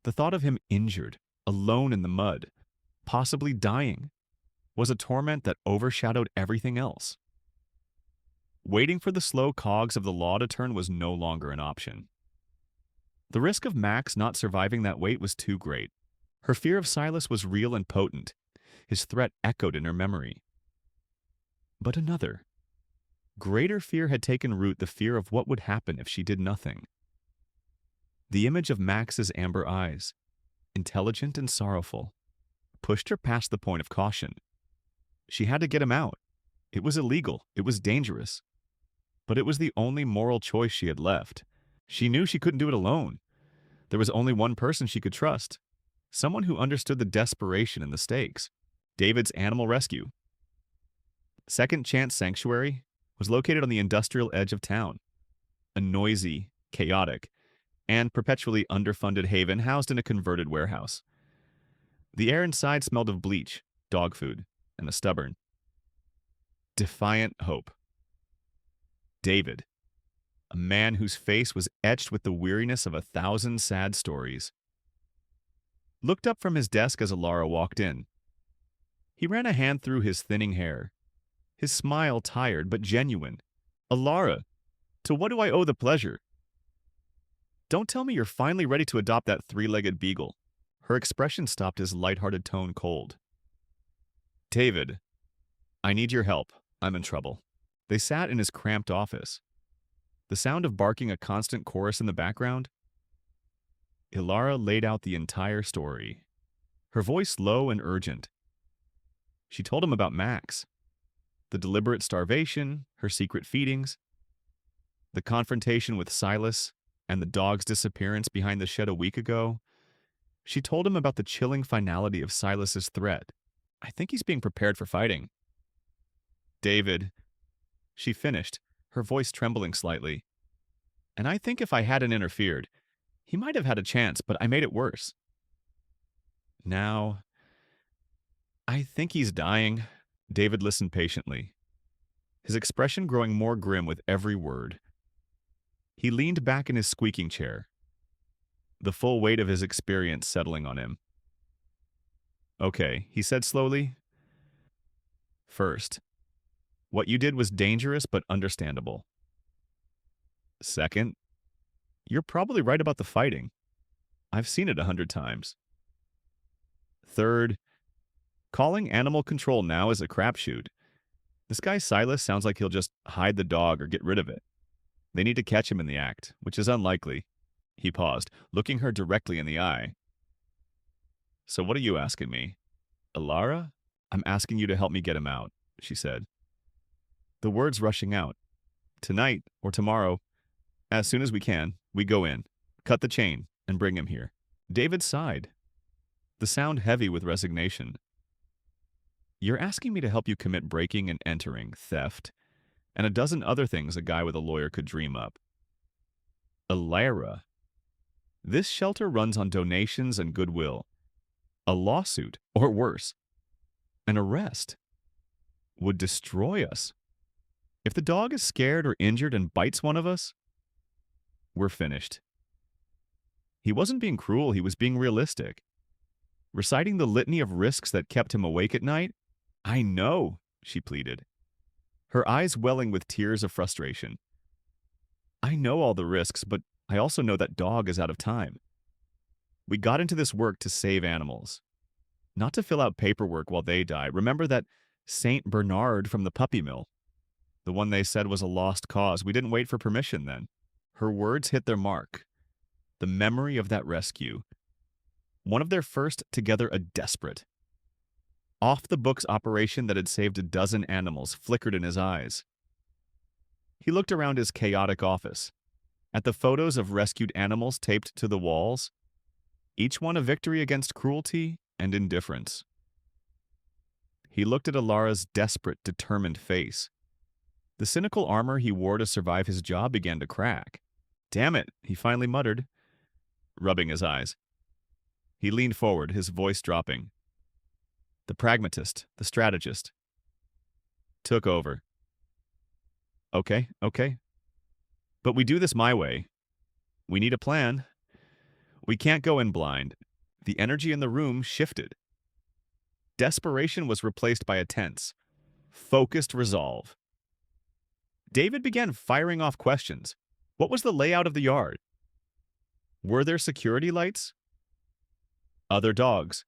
S1: The thought of him injured, alone in the mud, possibly dying, was a torment that overshadowed everything else. Waiting for the slow cogs of the law to turn was no longer an option. The risk of Max not surviving that wait was too great. Her fear of Silas was real and potent. His threat echoed in her memory. But another, greater fear had taken root, the fear of what would happen if she did nothing. The image of Max's amber eyes, intelligent and sorrowful, pushed her past the point of caution. She had to get him out. It was illegal. It was dangerous. But it was the only moral choice she had left. She knew she couldn't do it alone. There was only one person she could trust, someone who understood the desperation and the stakes. David's animal rescue. Second Chance Sanctuary, was located on the industrial edge of town, a noisy, chaotic, and perpetually underfunded haven housed in a converted warehouse. The air inside smelled of bleach, dog food, and a stubborn, defiant hope. David, a man whose face was etched with the weariness of 1,000 sad stories, looked up from his desk as Alara walked in. He ran a hand through his thinning hair, his smile tired but genuine. Alara, to what do I owe the pleasure? Don't tell me you're finally ready to adopt that three-legged beagle. Her expression stopped his light-hearted tone cold. David, I need your help. I'm in trouble. They sat in his cramped office. The sound of barking a constant chorus in the background. Ilara laid out the entire story, her voice low and urgent. She told him about Max, the deliberate starvation, her secret feedings, the confrontation with Silas, and the dog's disappearance behind the shed a week ago. She told him about the chilling finality of Silas's threat. I think he's being prepared for fighting. David, she finished, her voice trembling slightly. And I think if I hadn't interfered, he might have had a chance, but I made it worse. Now, I think he's dying. David listened patiently, his expression growing more grim with every word. He leaned back in his squeaking chair, the full weight of his experience settling on him. Okay, he said slowly. First, what you did was dangerous but understandable. Second, you're probably right about the fighting. I've seen it 100 times. Third, calling animal control now is a crapshoot. This guy Silas sounds like he'll just hide the dog or get rid of it. They need to catch him in the act, which is unlikely. He paused, looking her directly in the eye. So what are you asking me? Alara? I'm asking you to help me get him out, she said. The words rushing out. Tonight or tomorrow, as soon as we can, we go in, cut the chain, and bring him here. David sighed, the sound heavy with resignation. You're asking me to help you commit breaking and entering, theft, and a dozen other things a guy with a lawyer could dream up. Alara. This shelter runs on donations and goodwill. A lawsuit, or worse, an arrest, would destroy us. If the dog is scared or injured and bites one of us, we're finished. He wasn't being cruel, he was being realistic. Reciting the litany of risks that kept him awake at night. I know, she pleaded, her eyes welling with tears of frustration. I know all the risks, but I also know that dog is out of time. We got into this work to save animals, not to fill out paperwork while they die. Remember that Saint Bernard from the puppy mill? The one they said was a lost cause. We didn't wait for permission then. Her words hit their mark. The memory of that rescue. One of their first together, a desperate, off-the-books operation that had saved a dozen animals flickered in his eyes. He looked around his chaotic office, at the photos of rescued animals taped to the walls, each one a victory against cruelty and indifference. He looked at Alara's desperate, determined face. The cynical armor he wore to survive his job began to crack. Damn it, he finally muttered, rubbing his eyes. He leaned forward, his voice dropping. The pragmatist, the strategist, took over. Okay. But we do this my way. We need a plan. We can't go in blind. The energy in the room shifted. Desperation was replaced by a tense, focused resolve. David began firing off questions. What was the layout of the yard? Were there security lights? Other dogs?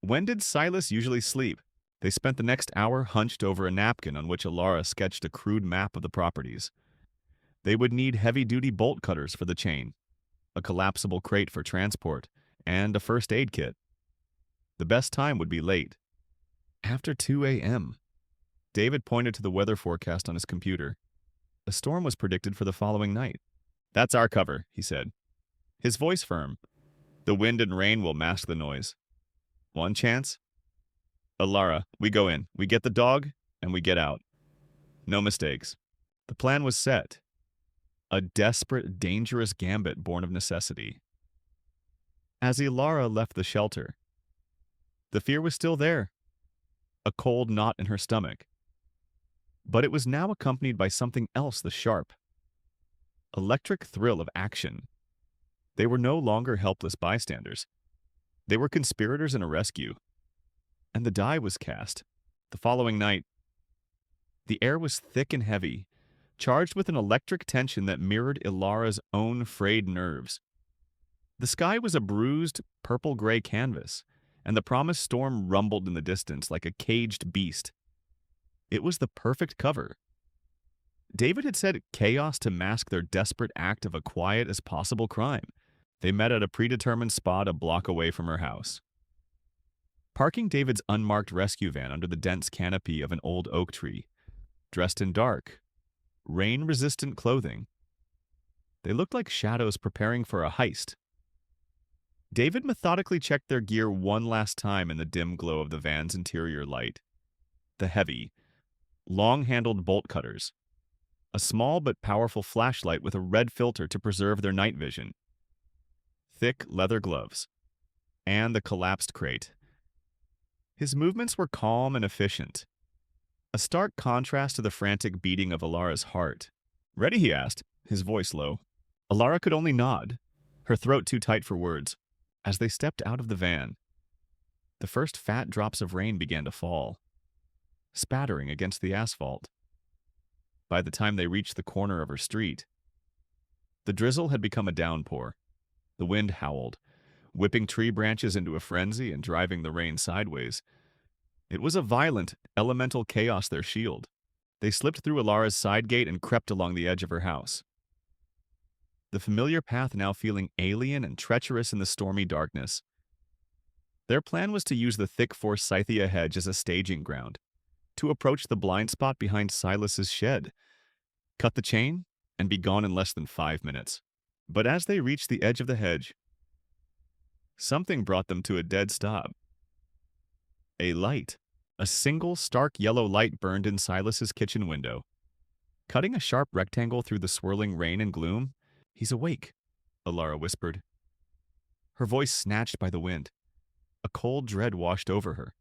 S1: When did Silas usually sleep? They spent the next hour hunched over a napkin on which Alara sketched a crude map of the properties. They would need heavy-duty bolt cutters for the chain, a collapsible crate for transport, and a first aid kit. The best time would be late. After 2 a.m. David pointed to the weather forecast on his computer. A storm was predicted for the following night. That's our cover, he said, his voice firm. The wind and rain will mask the noise. One chance? Alara, we go in, we get the dog, and we get out. No mistakes. The plan was set. A desperate, dangerous gambit born of necessity. As Ilara left the shelter, the fear was still there, a cold knot in her stomach. But it was now accompanied by something else, the sharp, electric thrill of action. They were no longer helpless bystanders. They were conspirators in a rescue. And the die was cast. The following night, the air was thick and heavy, charged with an electric tension that mirrored Ilara's own frayed nerves. The sky was a bruised, purple-gray canvas, and the promised storm rumbled in the distance like a caged beast. It was the perfect cover. David had said chaos to mask their desperate act of a quiet as possible crime. They met at a predetermined spot a block away from her house. Parking David's unmarked rescue van under the dense canopy of an old oak tree, dressed in dark, rain-resistant clothing, they looked like shadows preparing for a heist. David methodically checked their gear one last time in the dim glow of the van's interior light. The heavy, long-handled bolt cutters, a small but powerful flashlight with a red filter to preserve their night vision, thick leather gloves, and the collapsed crate. His movements were calm and efficient, a stark contrast to the frantic beating of Alara's heart. "Ready?" he asked, his voice low. Alara could only nod, her throat too tight for words. As they stepped out of the van, the first fat drops of rain began to fall, spattering against the asphalt. By the time they reached the corner of her street, the drizzle had become a downpour. The wind howled, whipping tree branches into a frenzy and driving the rain sideways. It was a violent, elemental chaos, their shield. They slipped through Alara's side gate and crept along the edge of her house, the familiar path now feeling alien and treacherous in the stormy darkness. Their plan was to use the thick forsythia hedge as a staging ground, to approach the blind spot behind Silas's shed, cut the chain, and be gone in less than 5 minutes. But as they reached the edge of the hedge, something brought them to a dead stop. A light. A single stark yellow light burned in Silas's kitchen window, cutting a sharp rectangle through the swirling rain and gloom. "He's awake," Alara whispered, her voice snatched by the wind. A cold dread washed over her,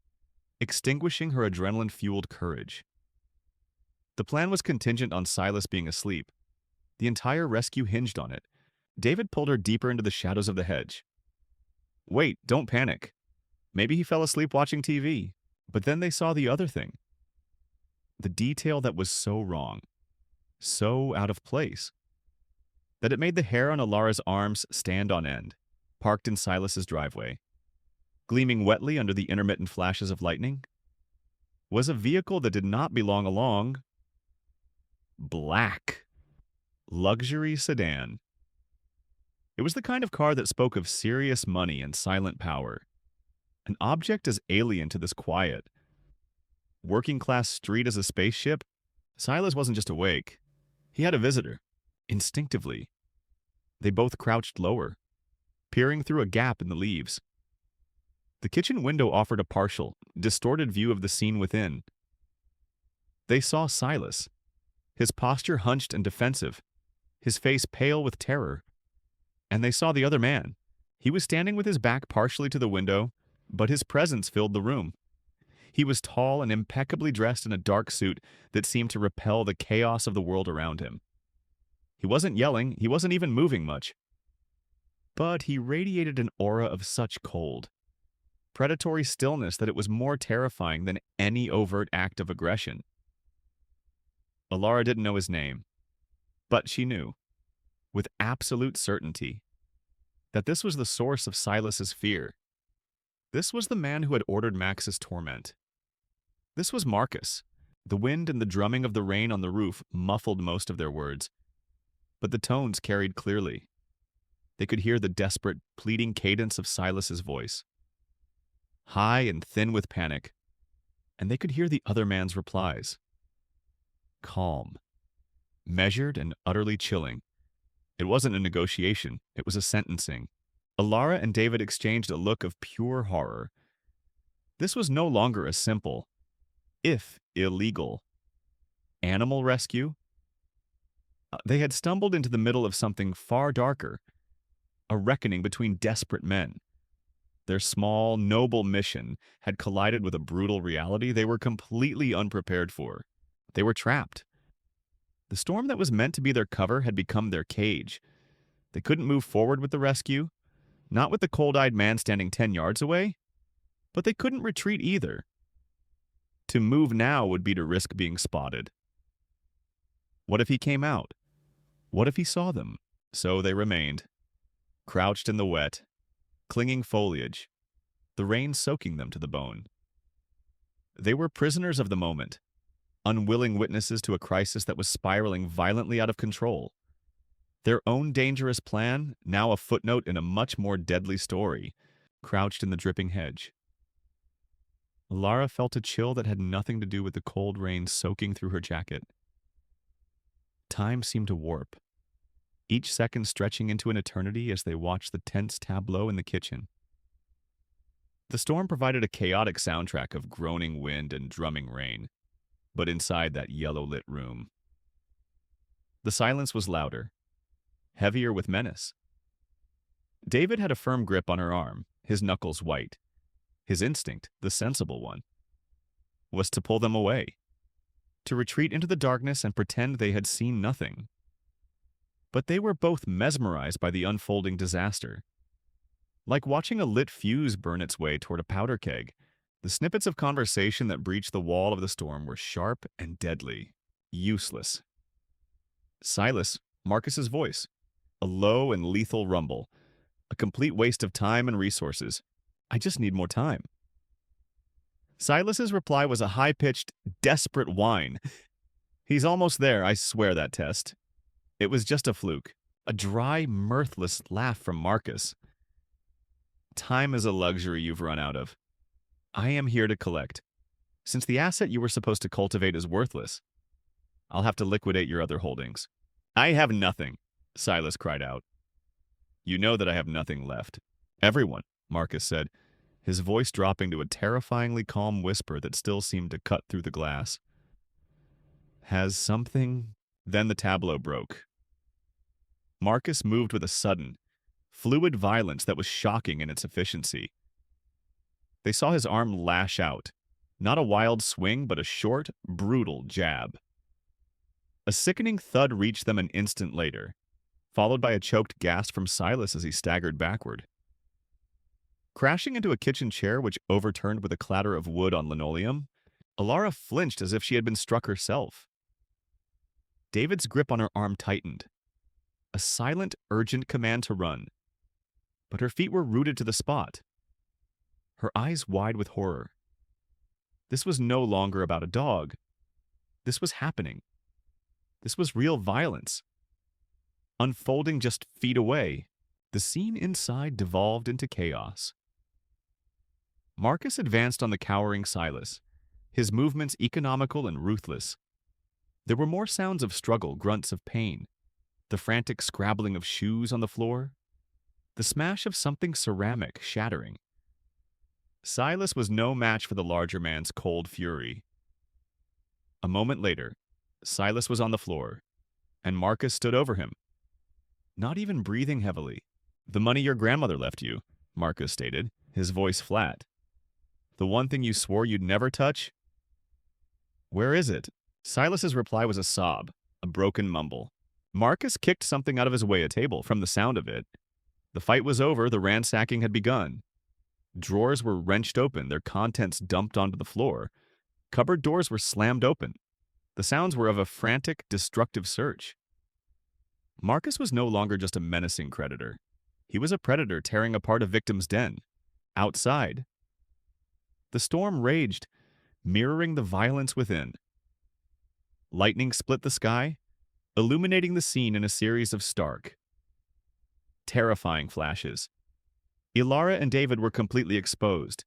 S1: extinguishing her adrenaline-fueled courage. The plan was contingent on Silas being asleep. The entire rescue hinged on it. David pulled her deeper into the shadows of the hedge. "Wait, don't panic. Maybe he fell asleep watching TV." But then they saw the other thing. The detail that was so wrong, so out of place, that it made the hair on Alara's arms stand on end, parked in Silas's driveway. Gleaming wetly under the intermittent flashes of lightning, was a vehicle that did not belong along. Black. Luxury sedan. It was the kind of car that spoke of serious money and silent power. An object as alien to this quiet, working-class street as a spaceship. Silas wasn't just awake. He had a visitor. Instinctively, they both crouched lower, peering through a gap in the leaves. The kitchen window offered a partial, distorted view of the scene within. They saw Silas, his posture hunched and defensive, his face pale with terror. And they saw the other man. He was standing with his back partially to the window, but his presence filled the room. He was tall and impeccably dressed in a dark suit that seemed to repel the chaos of the world around him. He wasn't yelling, he wasn't even moving much. But he radiated an aura of such cold, predatory stillness that it was more terrifying than any overt act of aggression. Alara didn't know his name, but she knew, with absolute certainty, that this was the source of Silas's fear. This was the man who had ordered Max's torment. This was Marcus. The wind and the drumming of the rain on the roof muffled most of their words, but the tones carried clearly. They could hear the desperate, pleading cadence of Silas's voice, high and thin with panic, and they could hear the other man's replies. Calm, measured and utterly chilling. It wasn't a negotiation, it was a sentencing. Alara and David exchanged a look of pure horror. This was no longer a simple, if illegal, animal rescue? They had stumbled into the middle of something far darker, a reckoning between desperate men. Their small, noble mission had collided with a brutal reality they were completely unprepared for. They were trapped. The storm that was meant to be their cover had become their cage. They couldn't move forward with the rescue, not with the cold-eyed man standing 10 yards away, but they couldn't retreat either. To move now would be to risk being spotted. What if he came out? What if he saw them? So they remained, crouched in the wet, clinging foliage, the rain soaking them to the bone. They were prisoners of the moment, unwilling witnesses to a crisis that was spiraling violently out of control. Their own dangerous plan, now a footnote in a much more deadly story, crouched in the dripping hedge. Lara felt a chill that had nothing to do with the cold rain soaking through her jacket. Time seemed to warp, each second stretching into an eternity as they watched the tense tableau in the kitchen. The storm provided a chaotic soundtrack of groaning wind and drumming rain, but inside that yellow-lit room, the silence was louder, heavier with menace. David had a firm grip on her arm, his knuckles white. His instinct, the sensible one, was to pull them away, to retreat into the darkness and pretend they had seen nothing. But they were both mesmerized by the unfolding disaster. Like watching a lit fuse burn its way toward a powder keg, the snippets of conversation that breached the wall of the storm were sharp and deadly, useless. Silas, Marcus's voice, a low and lethal rumble, a complete waste of time and resources. I just need more time. Silas's reply was a high-pitched, desperate whine. He's almost there, I swear that test. It was just a fluke, a dry, mirthless laugh from Marcus. Time is a luxury you've run out of. I am here to collect. Since the asset you were supposed to cultivate is worthless, I'll have to liquidate your other holdings. I have nothing, Silas cried out. You know that I have nothing left. Everyone, Marcus said, his voice dropping to a terrifyingly calm whisper that still seemed to cut through the glass. Has something? Then the tableau broke. Marcus moved with a sudden, fluid violence that was shocking in its efficiency. They saw his arm lash out, not a wild swing, but a short, brutal jab. A sickening thud reached them an instant later, followed by a choked gasp from Silas as he staggered backward. Crashing into a kitchen chair which overturned with a clatter of wood on linoleum, Alara flinched as if she had been struck herself. David's grip on her arm tightened. A silent, urgent command to run. But her feet were rooted to the spot, her eyes wide with horror. This was no longer about a dog. This was happening. This was real violence. Unfolding just feet away, the scene inside devolved into chaos. Marcus advanced on the cowering Silas, his movements economical and ruthless. There were more sounds of struggle, grunts of pain, the frantic scrabbling of shoes on the floor, the smash of something ceramic shattering. Silas was no match for the larger man's cold fury. A moment later, Silas was on the floor, and Marcus stood over him, not even breathing heavily. The money your grandmother left you, Marcus stated, his voice flat. The one thing you swore you'd never touch? Where is it? Silas's reply was a sob, a broken mumble. Marcus kicked something out of his way, a table, from the sound of it. The fight was over, the ransacking had begun. Drawers were wrenched open, their contents dumped onto the floor. Cupboard doors were slammed open. The sounds were of a frantic, destructive search. Marcus was no longer just a menacing creditor. He was a predator tearing apart a victim's den. Outside. The storm raged, mirroring the violence within. Lightning split the sky, illuminating the scene in a series of stark, terrifying flashes. Ilara and David were completely exposed,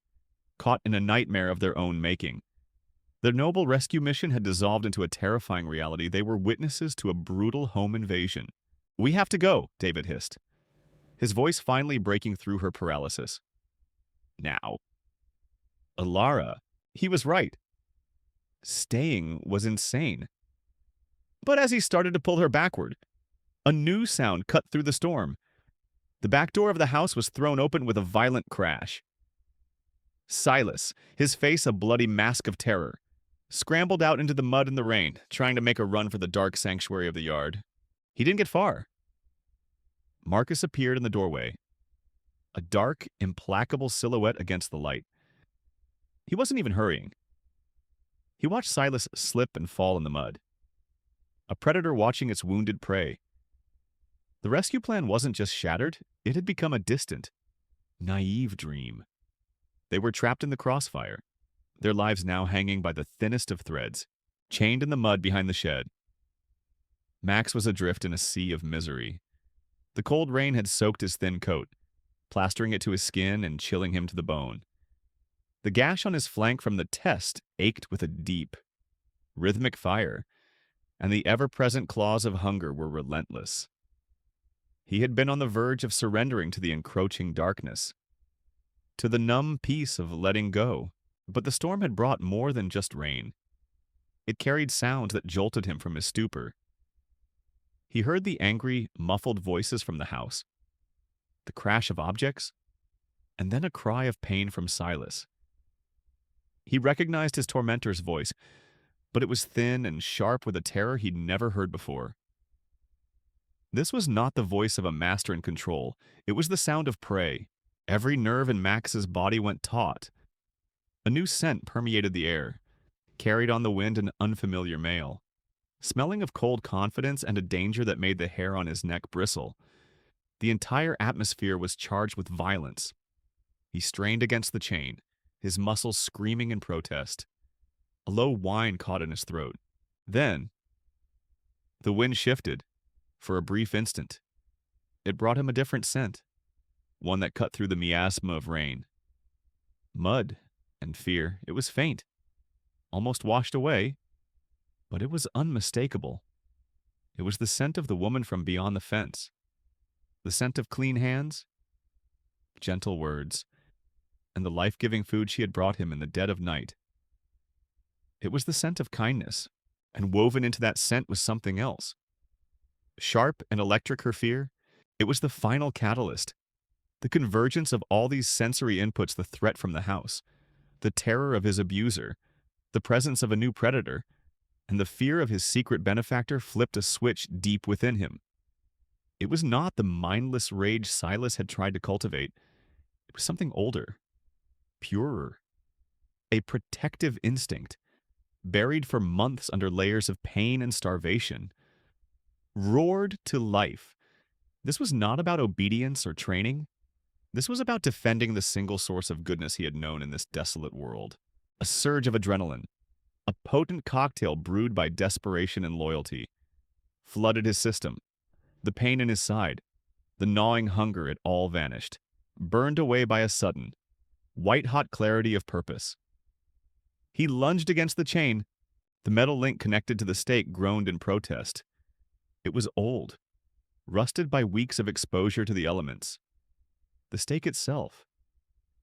S1: caught in a nightmare of their own making. Their noble rescue mission had dissolved into a terrifying reality. They were witnesses to a brutal home invasion. We have to go, David hissed, his voice finally breaking through her paralysis. Now. Ilara, he was right. Staying was insane. But as he started to pull her backward, a new sound cut through the storm. The back door of the house was thrown open with a violent crash. Silas, his face a bloody mask of terror, scrambled out into the mud and the rain, trying to make a run for the dark sanctuary of the yard. He didn't get far. Marcus appeared in the doorway, a dark, implacable silhouette against the light. He wasn't even hurrying. He watched Silas slip and fall in the mud, a predator watching its wounded prey. The rescue plan wasn't just shattered, it had become a distant, naive dream. They were trapped in the crossfire, their lives now hanging by the thinnest of threads, chained in the mud behind the shed. Max was adrift in a sea of misery. The cold rain had soaked his thin coat, plastering it to his skin and chilling him to the bone. The gash on his flank from the test ached with a deep, rhythmic fire, and the ever-present claws of hunger were relentless. He had been on the verge of surrendering to the encroaching darkness, to the numb peace of letting go. But the storm had brought more than just rain. It carried sounds that jolted him from his stupor. He heard the angry, muffled voices from the house, the crash of objects, and then a cry of pain from Silas. He recognized his tormentor's voice, but it was thin and sharp with a terror he'd never heard before. This was not the voice of a master in control. It was the sound of prey. Every nerve in Max's body went taut. A new scent permeated the air, carried on the wind an unfamiliar male, smelling of cold confidence and a danger that made the hair on his neck bristle. The entire atmosphere was charged with violence. He strained against the chain, his muscles screaming in protest. A low whine caught in his throat. Then, the wind shifted, for a brief instant. It brought him a different scent, one that cut through the miasma of rain. Mud and fear. It was faint, almost washed away, but it was unmistakable. It was the scent of the woman from beyond the fence, the scent of clean hands, gentle words, and the life-giving food she had brought him in the dead of night. It was the scent of kindness, and woven into that scent was something else. Sharp and electric her fear, it was the final catalyst, the convergence of all these sensory inputs, the threat from the house, the terror of his abuser, the presence of a new predator, and the fear of his secret benefactor flipped a switch deep within him. It was not the mindless rage Silas had tried to cultivate. It was something older, purer, a protective instinct, buried for months under layers of pain and starvation, roared to life. This was not about obedience or training. This was about defending the single source of goodness he had known in this desolate world. A surge of adrenaline, a potent cocktail brewed by desperation and loyalty, flooded his system. The pain in his side, the gnawing hunger, it all vanished, burned away by a sudden, white-hot clarity of purpose. He lunged against the chain. The metal link connected to the stake groaned in protest. It was old, rusted by weeks of exposure to the elements. The stake itself,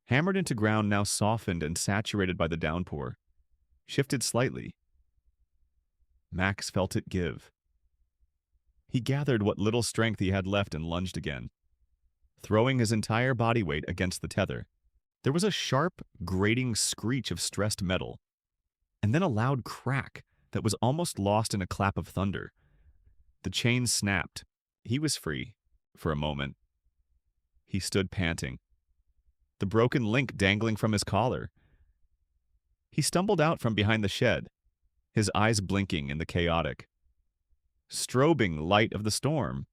S1: hammered into ground, now softened and saturated by the downpour, shifted slightly. Max felt it give. He gathered what little strength he had left and lunged again, throwing his entire body weight against the tether. There was a sharp, grating screech of stressed metal, and then a loud crack that was almost lost in a clap of thunder. The chain snapped. He was free, for a moment. He stood panting, the broken link dangling from his collar. He stumbled out from behind the shed, his eyes blinking in the chaotic, strobing light of the storm.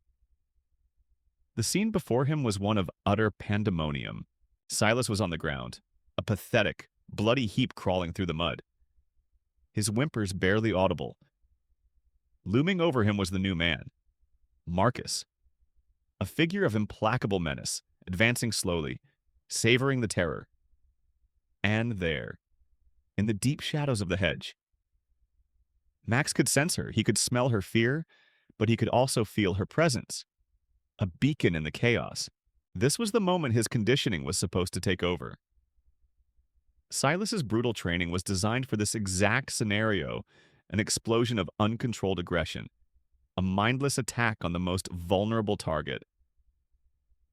S1: The scene before him was one of utter pandemonium. Silas was on the ground, a pathetic, bloody heap crawling through the mud, his whimpers barely audible. Looming over him was the new man, Marcus, a figure of implacable menace, advancing slowly, savoring the terror. And there, in the deep shadows of the hedge, Max could sense her. He could smell her fear, but he could also feel her presence, a beacon in the chaos. This was the moment his conditioning was supposed to take over. Silas's brutal training was designed for this exact scenario, an explosion of uncontrolled aggression, a mindless attack on the most vulnerable target.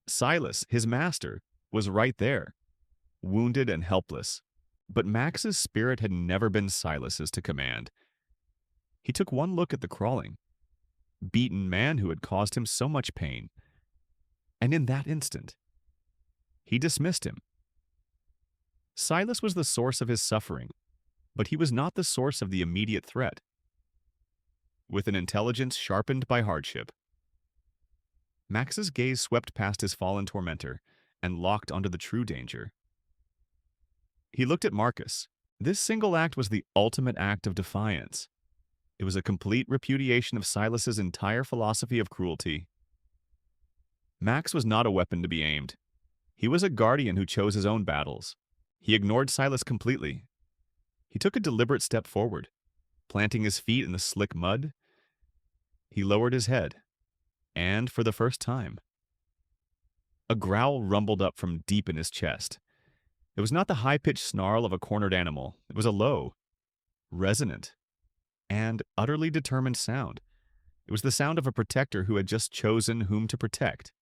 S1: Silas, his master, was right there, wounded and helpless. But Max's spirit had never been Silas's to command. He took one look at the crawling, beaten man who had caused him so much pain, and in that instant, he dismissed him. Silas was the source of his suffering, but he was not the source of the immediate threat. With an intelligence sharpened by hardship, Max's gaze swept past his fallen tormentor and locked onto the true danger. He looked at Marcus. This single act was the ultimate act of defiance. It was a complete repudiation of Silas's entire philosophy of cruelty. Max was not a weapon to be aimed. He was a guardian who chose his own battles. He ignored Silas completely. He took a deliberate step forward. Planting his feet in the slick mud, he lowered his head, and for the first time, a growl rumbled up from deep in his chest. It was not the high-pitched snarl of a cornered animal. It was a low, resonant, and utterly determined sound. It was the sound of a protector who had just chosen whom to protect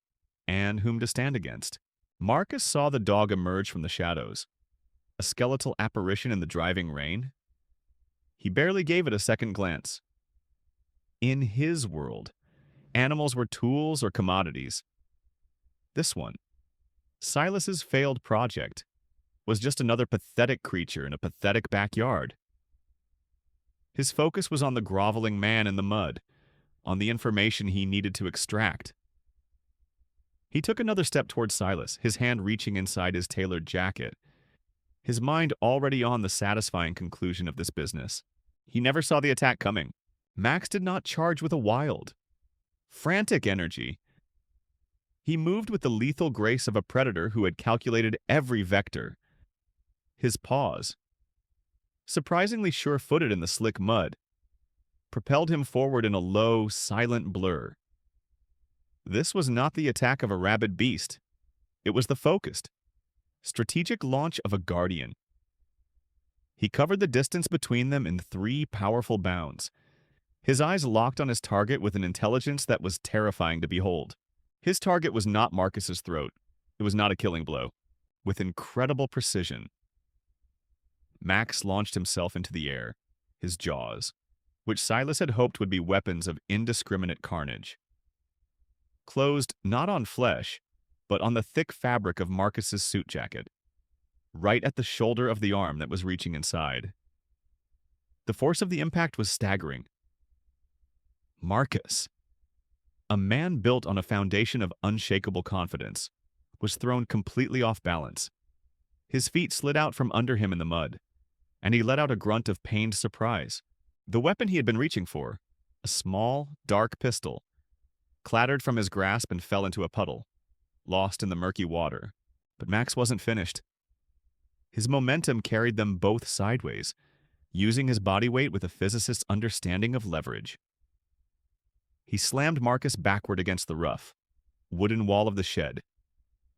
S1: and whom to stand against. Marcus saw the dog emerge from the shadows, a skeletal apparition in the driving rain. He barely gave it a second glance. In his world, animals were tools or commodities. This one, Silas's failed project, was just another pathetic creature in a pathetic backyard. His focus was on the groveling man in the mud, on the information he needed to extract. He took another step toward Silas, his hand reaching inside his tailored jacket, his mind already on the satisfying conclusion of this business. He never saw the attack coming. Max did not charge with a wild, frantic energy. He moved with the lethal grace of a predator who had calculated every vector. His paws, surprisingly sure-footed in the slick mud, propelled him forward in a low, silent blur. This was not the attack of a rabid beast. It was the focused, strategic launch of a guardian. He covered the distance between them in 3 powerful bounds, his eyes locked on his target with an intelligence that was terrifying to behold. His target was not Marcus's throat. It was not a killing blow. With incredible precision, Max launched himself into the air, his jaws, which Silas had hoped would be weapons of indiscriminate carnage, closed not on flesh, but on the thick fabric of Marcus's suit jacket, right at the shoulder of the arm that was reaching inside. The force of the impact was staggering. Marcus, a man built on a foundation of unshakable confidence, was thrown completely off balance. His feet slid out from under him in the mud, and he let out a grunt of pained surprise. The weapon he had been reaching for, a small, dark pistol, clattered from his grasp and fell into a puddle, lost in the murky water. But Max wasn't finished. His momentum carried them both sideways, using his body weight with a physicist's understanding of leverage. He slammed Marcus backward against the rough, wooden wall of the shed.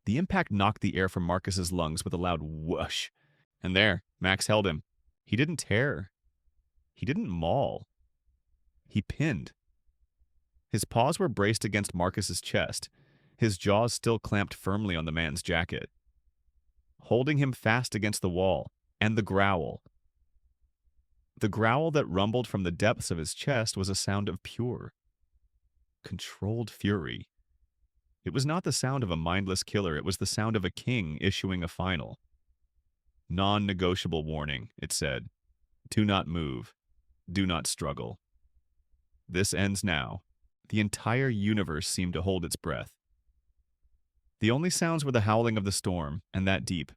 S1: The impact knocked the air from Marcus's lungs with a loud whoosh. And there, Max held him. He didn't tear. He didn't maul. He pinned. His paws were braced against Marcus's chest, his jaws still clamped firmly on the man's jacket, holding him fast against the wall, and the growl. The growl that rumbled from the depths of his chest was a sound of pure, controlled fury. It was not the sound of a mindless killer, it was the sound of a king issuing a final, non-negotiable warning, it said. Do not move. Do not struggle. This ends now. The entire universe seemed to hold its breath. The only sounds were the howling of the storm and that deep,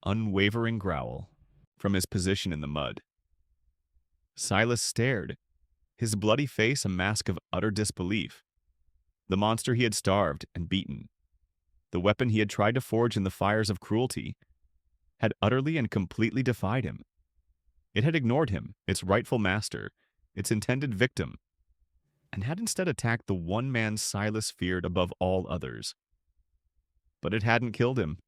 S1: unwavering growl from his position in the mud. Silas stared, his bloody face a mask of utter disbelief. The monster he had starved and beaten, the weapon he had tried to forge in the fires of cruelty, had utterly and completely defied him. It had ignored him, its rightful master, its intended victim, and had instead attacked the one man Silas feared above all others. But it hadn't killed him.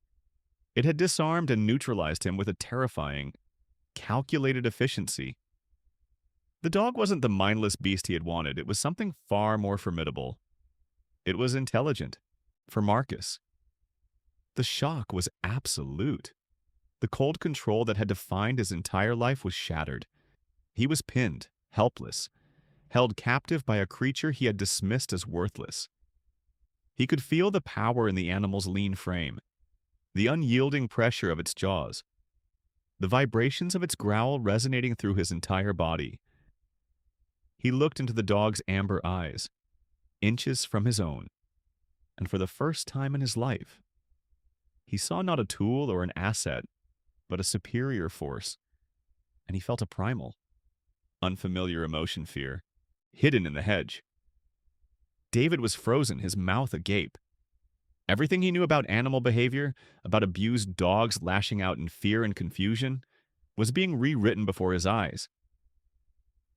S1: It had disarmed and neutralized him with a terrifying, calculated efficiency. The dog wasn't the mindless beast he had wanted. It was something far more formidable. It was intelligent. For Marcus, the shock was absolute. The cold control that had defined his entire life was shattered. He was pinned, helpless, held captive by a creature he had dismissed as worthless. He could feel the power in the animal's lean frame, the unyielding pressure of its jaws, the vibrations of its growl resonating through his entire body. He looked into the dog's amber eyes, inches from his own, and for the first time in his life, he saw not a tool or an asset, but a superior force, and he felt a primal, unfamiliar emotion fear, hidden in the hedge. David was frozen, his mouth agape. Everything he knew about animal behavior, about abused dogs lashing out in fear and confusion, was being rewritten before his eyes.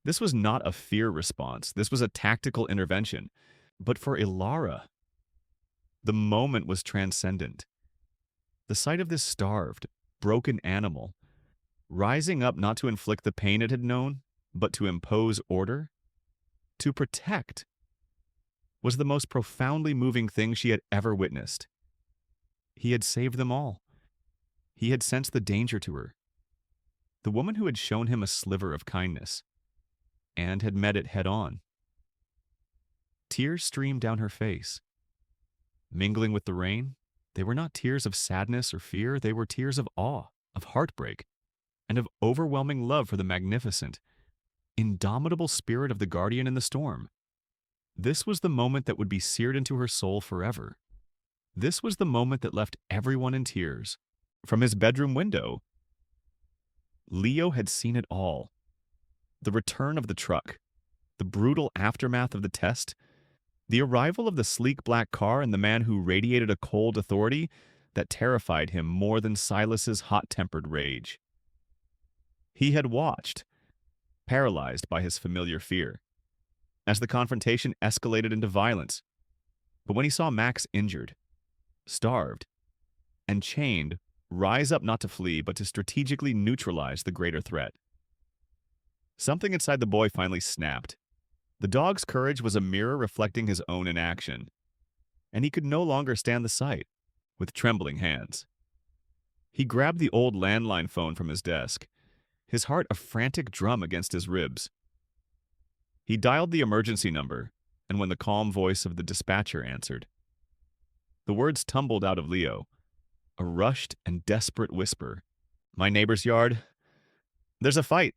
S1: This was not a fear response. This was a tactical intervention. But for Ilara, the moment was transcendent. The sight of this starved, broken animal, rising up not to inflict the pain it had known, but to impose order, to protect, was the most profoundly moving thing she had ever witnessed. He had saved them all. He had sensed the danger to her. The woman who had shown him a sliver of kindness, and had met it head on. Tears streamed down her face. Mingling with the rain, they were not tears of sadness or fear, they were tears of awe, of heartbreak, and of overwhelming love for the magnificent, indomitable spirit of the guardian in the storm. This was the moment that would be seared into her soul forever. This was the moment that left everyone in tears. From his bedroom window, Leo had seen it all. The return of the truck, the brutal aftermath of the test, the arrival of the sleek black car and the man who radiated a cold authority that terrified him more than Silas's hot-tempered rage. He had watched, paralyzed by his familiar fear, as the confrontation escalated into violence. But when he saw Max injured, starved, and chained rise up not to flee but to strategically neutralize the greater threat, something inside the boy finally snapped. The dog's courage was a mirror reflecting his own inaction, and he could no longer stand the sight, with trembling hands. He grabbed the old landline phone from his desk, his heart a frantic drum against his ribs. He dialed the emergency number, and when the calm voice of the dispatcher answered, the words tumbled out of Leo, a rushed and desperate whisper. "My neighbor's yard. There's a fight."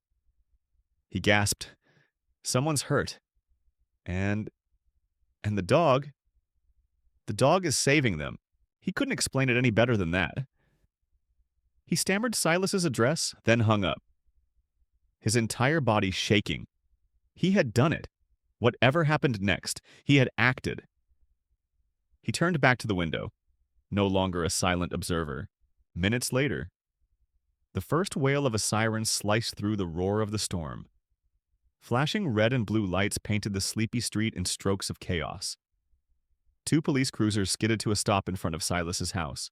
S1: He gasped. "Someone's hurt. And the dog is saving them." He couldn't explain it any better than that. He stammered Silas's address, then hung up, his entire body shaking. He had done it. Whatever happened next, he had acted. He turned back to the window, no longer a silent observer. Minutes later, the first wail of a siren sliced through the roar of the storm. Flashing red and blue lights painted the sleepy street in strokes of chaos. 2 police cruisers skidded to a stop in front of Silas's house,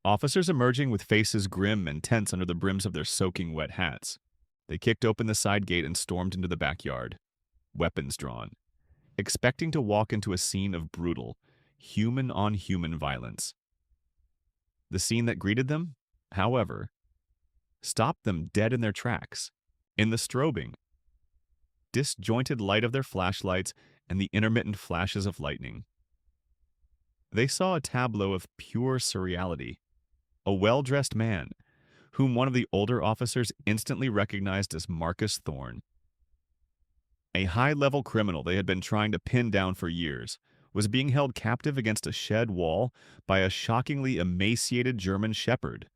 S1: officers emerging with faces grim and tense under the brims of their soaking wet hats. They kicked open the side gate and stormed into the backyard, weapons drawn, expecting to walk into a scene of brutal, human-on-human violence. The scene that greeted them, however, stopped them dead in their tracks, in the strobing, disjointed light of their flashlights and the intermittent flashes of lightning. They saw a tableau of pure surreality. A well-dressed man, whom one of the older officers instantly recognized as Marcus Thorne. A high-level criminal they had been trying to pin down for years was being held captive against a shed wall by a shockingly emaciated German shepherd.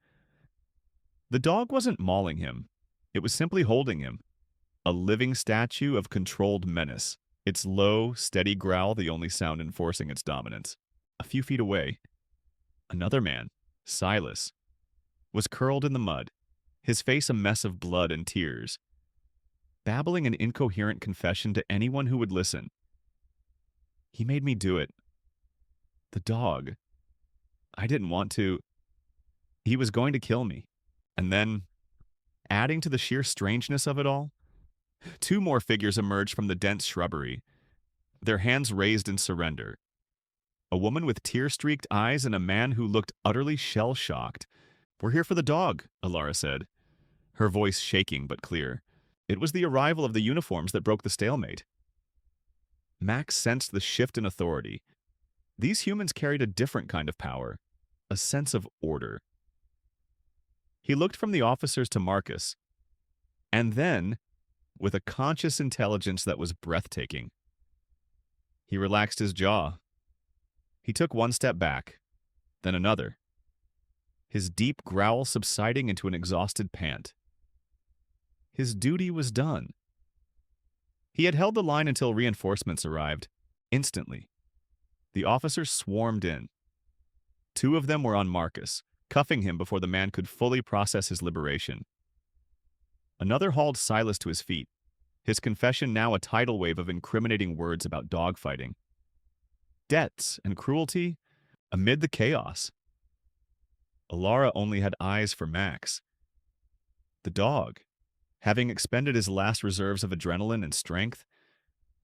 S1: The dog wasn't mauling him. It was simply holding him, a living statue of controlled menace, its low, steady growl the only sound enforcing its dominance. A few feet away, another man, Silas, was curled in the mud, his face a mess of blood and tears, babbling an incoherent confession to anyone who would listen. "He made me do it. The dog. I didn't want to. He was going to kill me." And then, adding to the sheer strangeness of it all, Two more figures emerged from the dense shrubbery, their hands raised in surrender. A woman with tear-streaked eyes and a man who looked utterly shell-shocked. "We're here for the dog," Alara said, her voice shaking but clear. It was the arrival of the uniforms that broke the stalemate. Max sensed the shift in authority. These humans carried a different kind of power, a sense of order. He looked from the officers to Marcus, and then, with a conscious intelligence that was breathtaking, he relaxed his jaw. He took one step back, then another, his deep growl subsiding into an exhausted pant. His duty was done. He had held the line until reinforcements arrived. Instantly, the officers swarmed in. Two of them were on Marcus, cuffing him before the man could fully process his liberation. Another hauled Silas to his feet, his confession now a tidal wave of incriminating words about dogfighting. Debts and cruelty amid the chaos. Alara only had eyes for Max. The dog, having expended his last reserves of adrenaline and strength,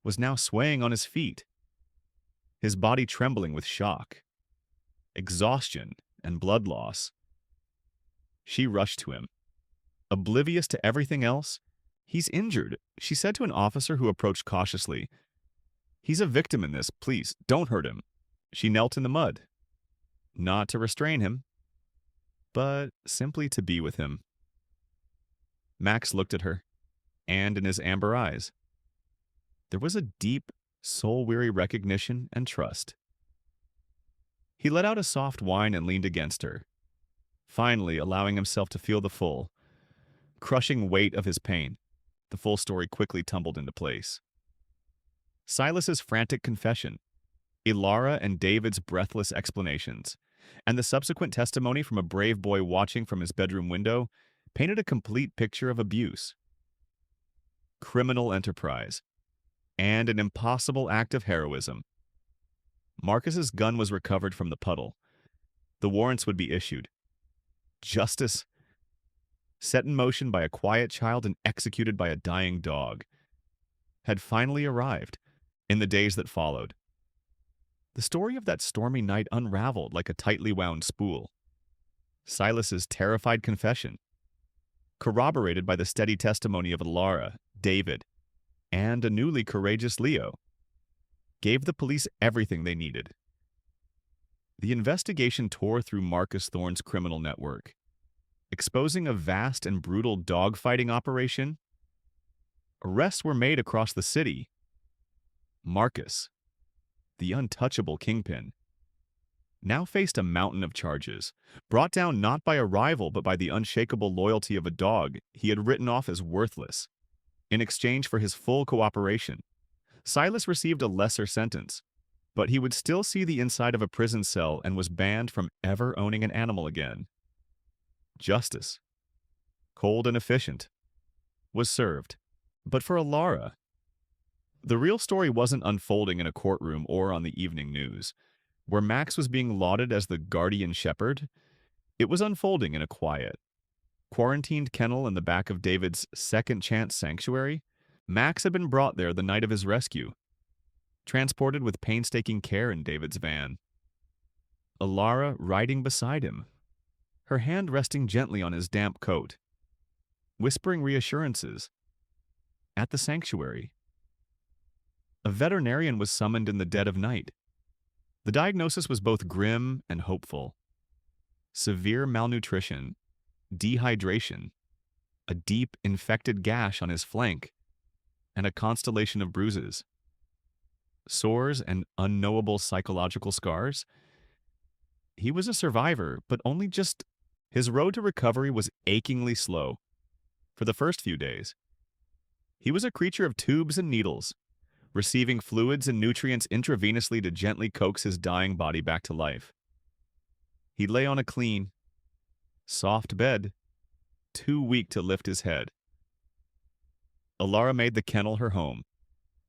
S1: was now swaying on his feet, his body trembling with shock, exhaustion, and blood loss. She rushed to him. Oblivious to everything else, "He's injured," she said to an officer who approached cautiously. "He's a victim in this. Please, don't hurt him." She knelt in the mud, not to restrain him, but simply to be with him. Max looked at her, and in his amber eyes, there was a deep, soul-weary recognition and trust. He let out a soft whine and leaned against her, finally allowing himself to feel the full, crushing weight of his pain. The full story quickly tumbled into place. Silas's frantic confession, Alara and David's breathless explanations, and the subsequent testimony from a brave boy watching from his bedroom window painted a complete picture of abuse, criminal enterprise, and an impossible act of heroism. Marcus's gun was recovered from the puddle. The warrants would be issued. Justice, set in motion by a quiet child and executed by a dying dog, had finally arrived in the days that followed. The story of that stormy night unraveled like a tightly wound spool. Silas's terrified confession, corroborated by the steady testimony of Alara, David, and a newly courageous Leo, gave the police everything they needed. The investigation tore through Marcus Thorne's criminal network, exposing a vast and brutal dogfighting operation. Arrests were made across the city. Marcus, the untouchable kingpin, now faced a mountain of charges, brought down not by a rival but by the unshakable loyalty of a dog he had written off as worthless. In exchange for his full cooperation, Silas received a lesser sentence, but he would still see the inside of a prison cell and was banned from ever owning an animal again. Justice, cold and efficient, was served. But for Alara, the real story wasn't unfolding in a courtroom or on the evening news, where Max was being lauded as the guardian shepherd. It was unfolding in a quiet, quarantined kennel in the back of David's second chance sanctuary. Max had been brought there the night of his rescue, transported with painstaking care in David's van. Alara riding beside him, her hand resting gently on his damp coat, whispering reassurances. At the sanctuary, a veterinarian was summoned in the dead of night. The diagnosis was both grim and hopeful. Severe malnutrition, dehydration, a deep infected gash on his flank, and a constellation of bruises. Sores and unknowable psychological scars. He was a survivor, but only just... His road to recovery was achingly slow. For the first few days, he was a creature of tubes and needles, receiving fluids and nutrients intravenously to gently coax his dying body back to life. He lay on a clean, soft bed, too weak to lift his head. Alara made the kennel her home.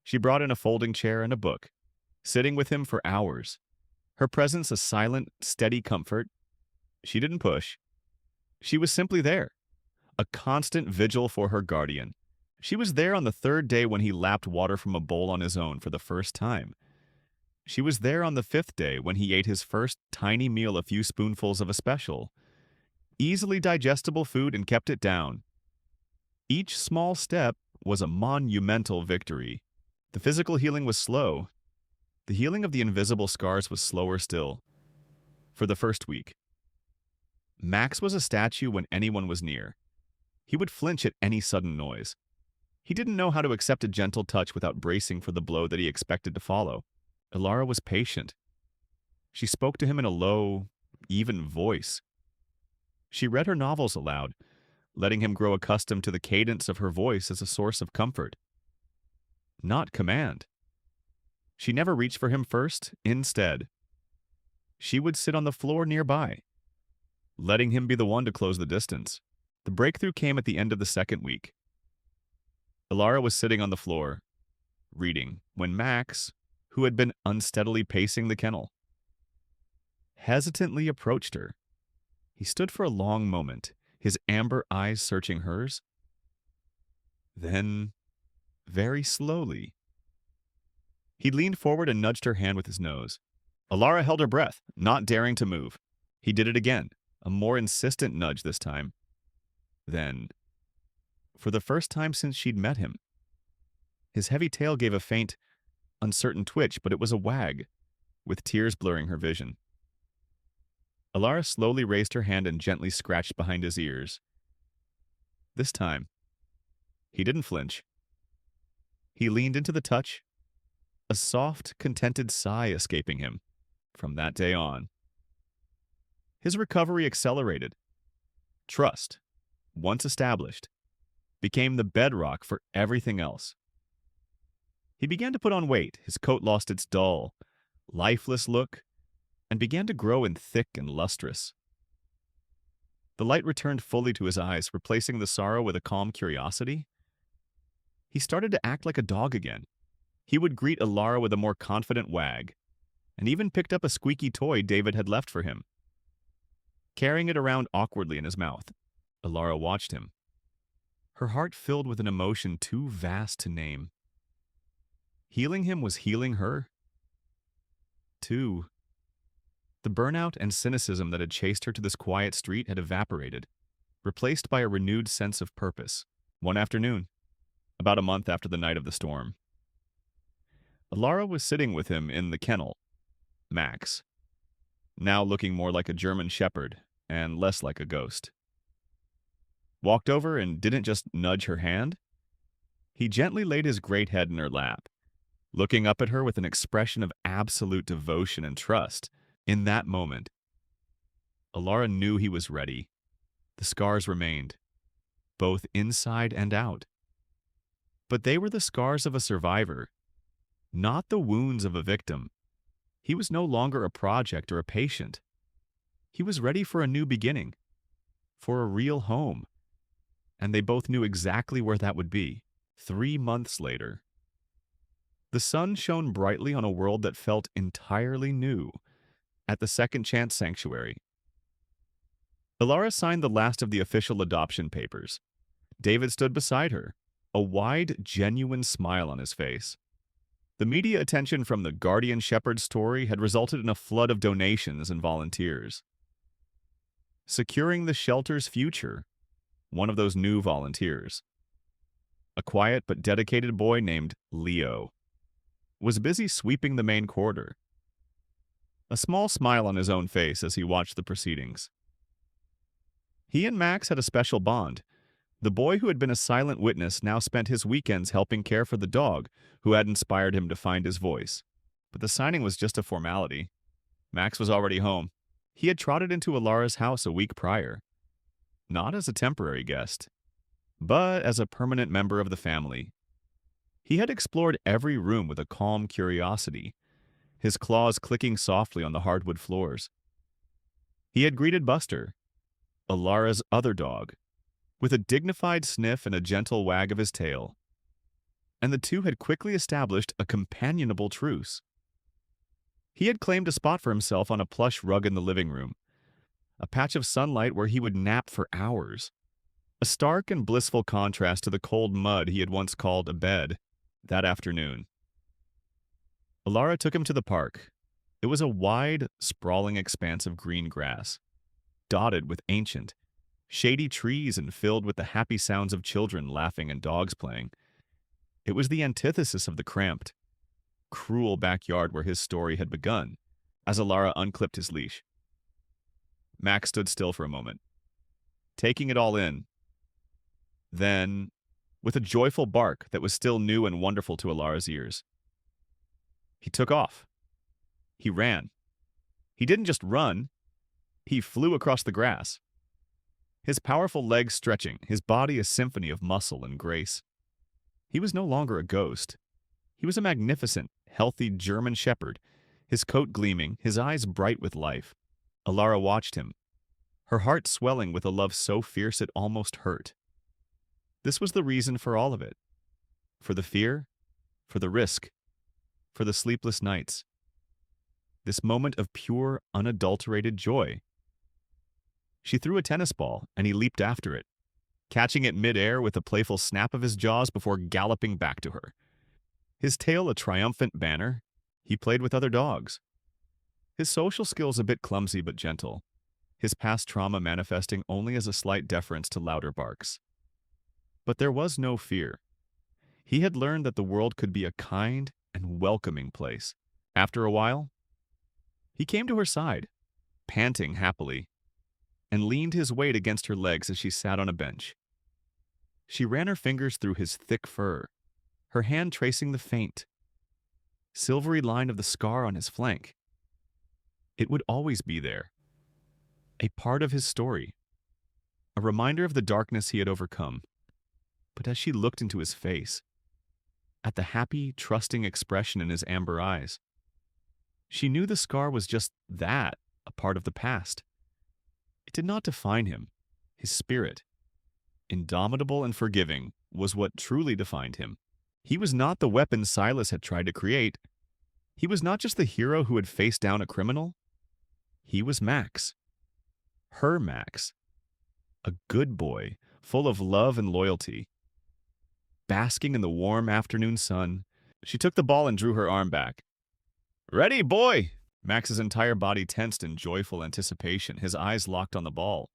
S1: She brought in a folding chair and a book, sitting with him for hours, her presence a silent, steady comfort. She didn't push. She was simply there, a constant vigil for her guardian, She was there on the third day when he lapped water from a bowl on his own for the first time. She was there on the fifth day when he ate his first tiny meal, a few spoonfuls of a special, easily digestible food, and kept it down. Each small step was a monumental victory. The physical healing was slow. The healing of the invisible scars was slower still. For the first week, Max was a statue when anyone was near. He would flinch at any sudden noise. He didn't know how to accept a gentle touch without bracing for the blow that he expected to follow. Ilara was patient. She spoke to him in a low, even voice. She read her novels aloud, letting him grow accustomed to the cadence of her voice as a source of comfort, not command. She never reached for him first. Instead, she would sit on the floor nearby, letting him be the one to close the distance. The breakthrough came at the end of the second week. Ilara was sitting on the floor, reading, when Max, who had been unsteadily pacing the kennel, hesitantly approached her. He stood for a long moment, his amber eyes searching hers. Then, very slowly, he leaned forward and nudged her hand with his nose. Ilara held her breath, not daring to move. He did it again, a more insistent nudge this time. Then, for the first time since she'd met him, his heavy tail gave a faint, uncertain twitch, but it was a wag, with tears blurring her vision. Ilara slowly raised her hand and gently scratched behind his ears. This time, he didn't flinch. He leaned into the touch, a soft, contented sigh escaping him. From that day on, his recovery accelerated. Trust, once established, became the bedrock for everything else. He began to put on weight, his coat lost its dull, lifeless look, and began to grow in thick and lustrous. The light returned fully to his eyes, replacing the sorrow with a calm curiosity. He started to act like a dog again. He would greet Ilara with a more confident wag, and even picked up a squeaky toy David had left for him, carrying it around awkwardly in his mouth. Ilara watched him, her heart filled with an emotion too vast to name. Healing him was healing her, too. The burnout and cynicism that had chased her to this quiet street had evaporated, replaced by a renewed sense of purpose. One afternoon, about a month after the night of the storm, Ilara was sitting with him in the kennel. Max, now looking more like a German shepherd and less like a ghost, walked over and didn't just nudge her hand. He gently laid his great head in her lap, looking up at her with an expression of absolute devotion and trust. In that moment, Ilara knew he was ready. The scars remained, both inside and out. But they were the scars of a survivor, not the wounds of a victim. He was no longer a project or a patient. He was ready for a new beginning, for a real home. And they both knew exactly where that would be. 3 months later, the sun shone brightly on a world that felt entirely new at the Second Chance Sanctuary. Ilara signed the last of the official adoption papers. David stood beside her, a wide, genuine smile on his face. The media attention from the Guardian Shepherd story had resulted in a flood of donations and volunteers. Securing the shelter's future, one of those new volunteers, a quiet but dedicated boy named Leo, was busy sweeping the main corridor, a small smile on his own face as he watched the proceedings. He and Max had a special bond. The boy who had been a silent witness now spent his weekends helping care for the dog who had inspired him to find his voice. But the signing was just a formality. Max was already home. He had trotted into Ilara's house a week prior, not as a temporary guest, but as a permanent member of the family. He had explored every room with a calm curiosity, his claws clicking softly on the hardwood floors. He had greeted Buster, Ilara's other dog, with a dignified sniff and a gentle wag of his tail, and the two had quickly established a companionable truce. He had claimed a spot for himself on a plush rug in the living room, a patch of sunlight where he would nap for hours, a stark and blissful contrast to the cold mud he had once called a bed that afternoon. Alara took him to the park. It was a wide, sprawling expanse of green grass, dotted with ancient, shady trees and filled with the happy sounds of children laughing and dogs playing. It was the antithesis of the cramped, cruel backyard where his story had begun, as Alara unclipped his leash. Max stood still for a moment, taking it all in. Then, with a joyful bark that was still new and wonderful to Alara's ears, he took off. He ran. He didn't just run, he flew across the grass. His powerful legs stretching, his body a symphony of muscle and grace. He was no longer a ghost. He was a magnificent, healthy German shepherd, his coat gleaming, his eyes bright with life. Alara watched him, her heart swelling with a love so fierce it almost hurt. This was the reason for all of it. For the fear, for the risk, for the sleepless nights. This moment of pure, unadulterated joy. She threw a tennis ball, and he leaped after it, catching it mid-air with a playful snap of his jaws before galloping back to her. His tail a triumphant banner, he played with other dogs. His social skills a bit clumsy but gentle, his past trauma manifesting only as a slight deference to louder barks. But there was no fear. He had learned that the world could be a kind and welcoming place. After a while, he came to her side, panting happily, and leaned his weight against her legs as she sat on a bench. She ran her fingers through his thick fur, her hand tracing the faint, silvery line of the scar on his flank. It would always be there, a part of his story, a reminder of the darkness he had overcome. But as she looked into his face, at the happy, trusting expression in his amber eyes, she knew the scar was just that, a part of the past. It did not define him. His spirit, indomitable and forgiving, was what truly defined him. He was not the weapon Silas had tried to create. He was not just the hero who had faced down a criminal. He was Max. Her Max. A good boy, full of love and loyalty. Basking in the warm afternoon sun, she took the ball and drew her arm back. "Ready, boy!" Max's entire body tensed in joyful anticipation, his eyes locked on the ball.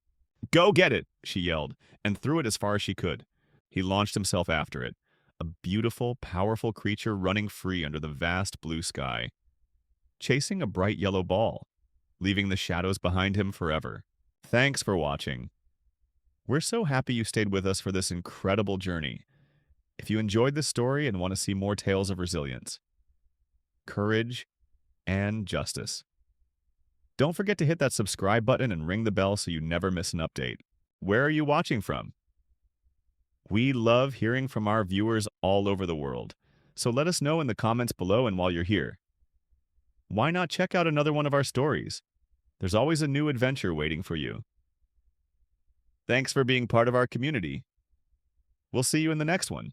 S1: "Go get it!" she yelled, and threw it as far as she could. He launched himself after it, a beautiful, powerful creature running free under the vast blue sky, chasing a bright yellow ball, leaving the shadows behind him forever. Thanks for watching. We're so happy you stayed with us for this incredible journey. If you enjoyed this story and want to see more tales of resilience, courage, and justice, don't forget to hit that subscribe button and ring the bell so you never miss an update. Where are you watching from? We love hearing from our viewers all over the world, so let us know in the comments below. And while you're here, why not check out another one of our stories? There's always a new adventure waiting for you. Thanks for being part of our community. We'll see you in the next one.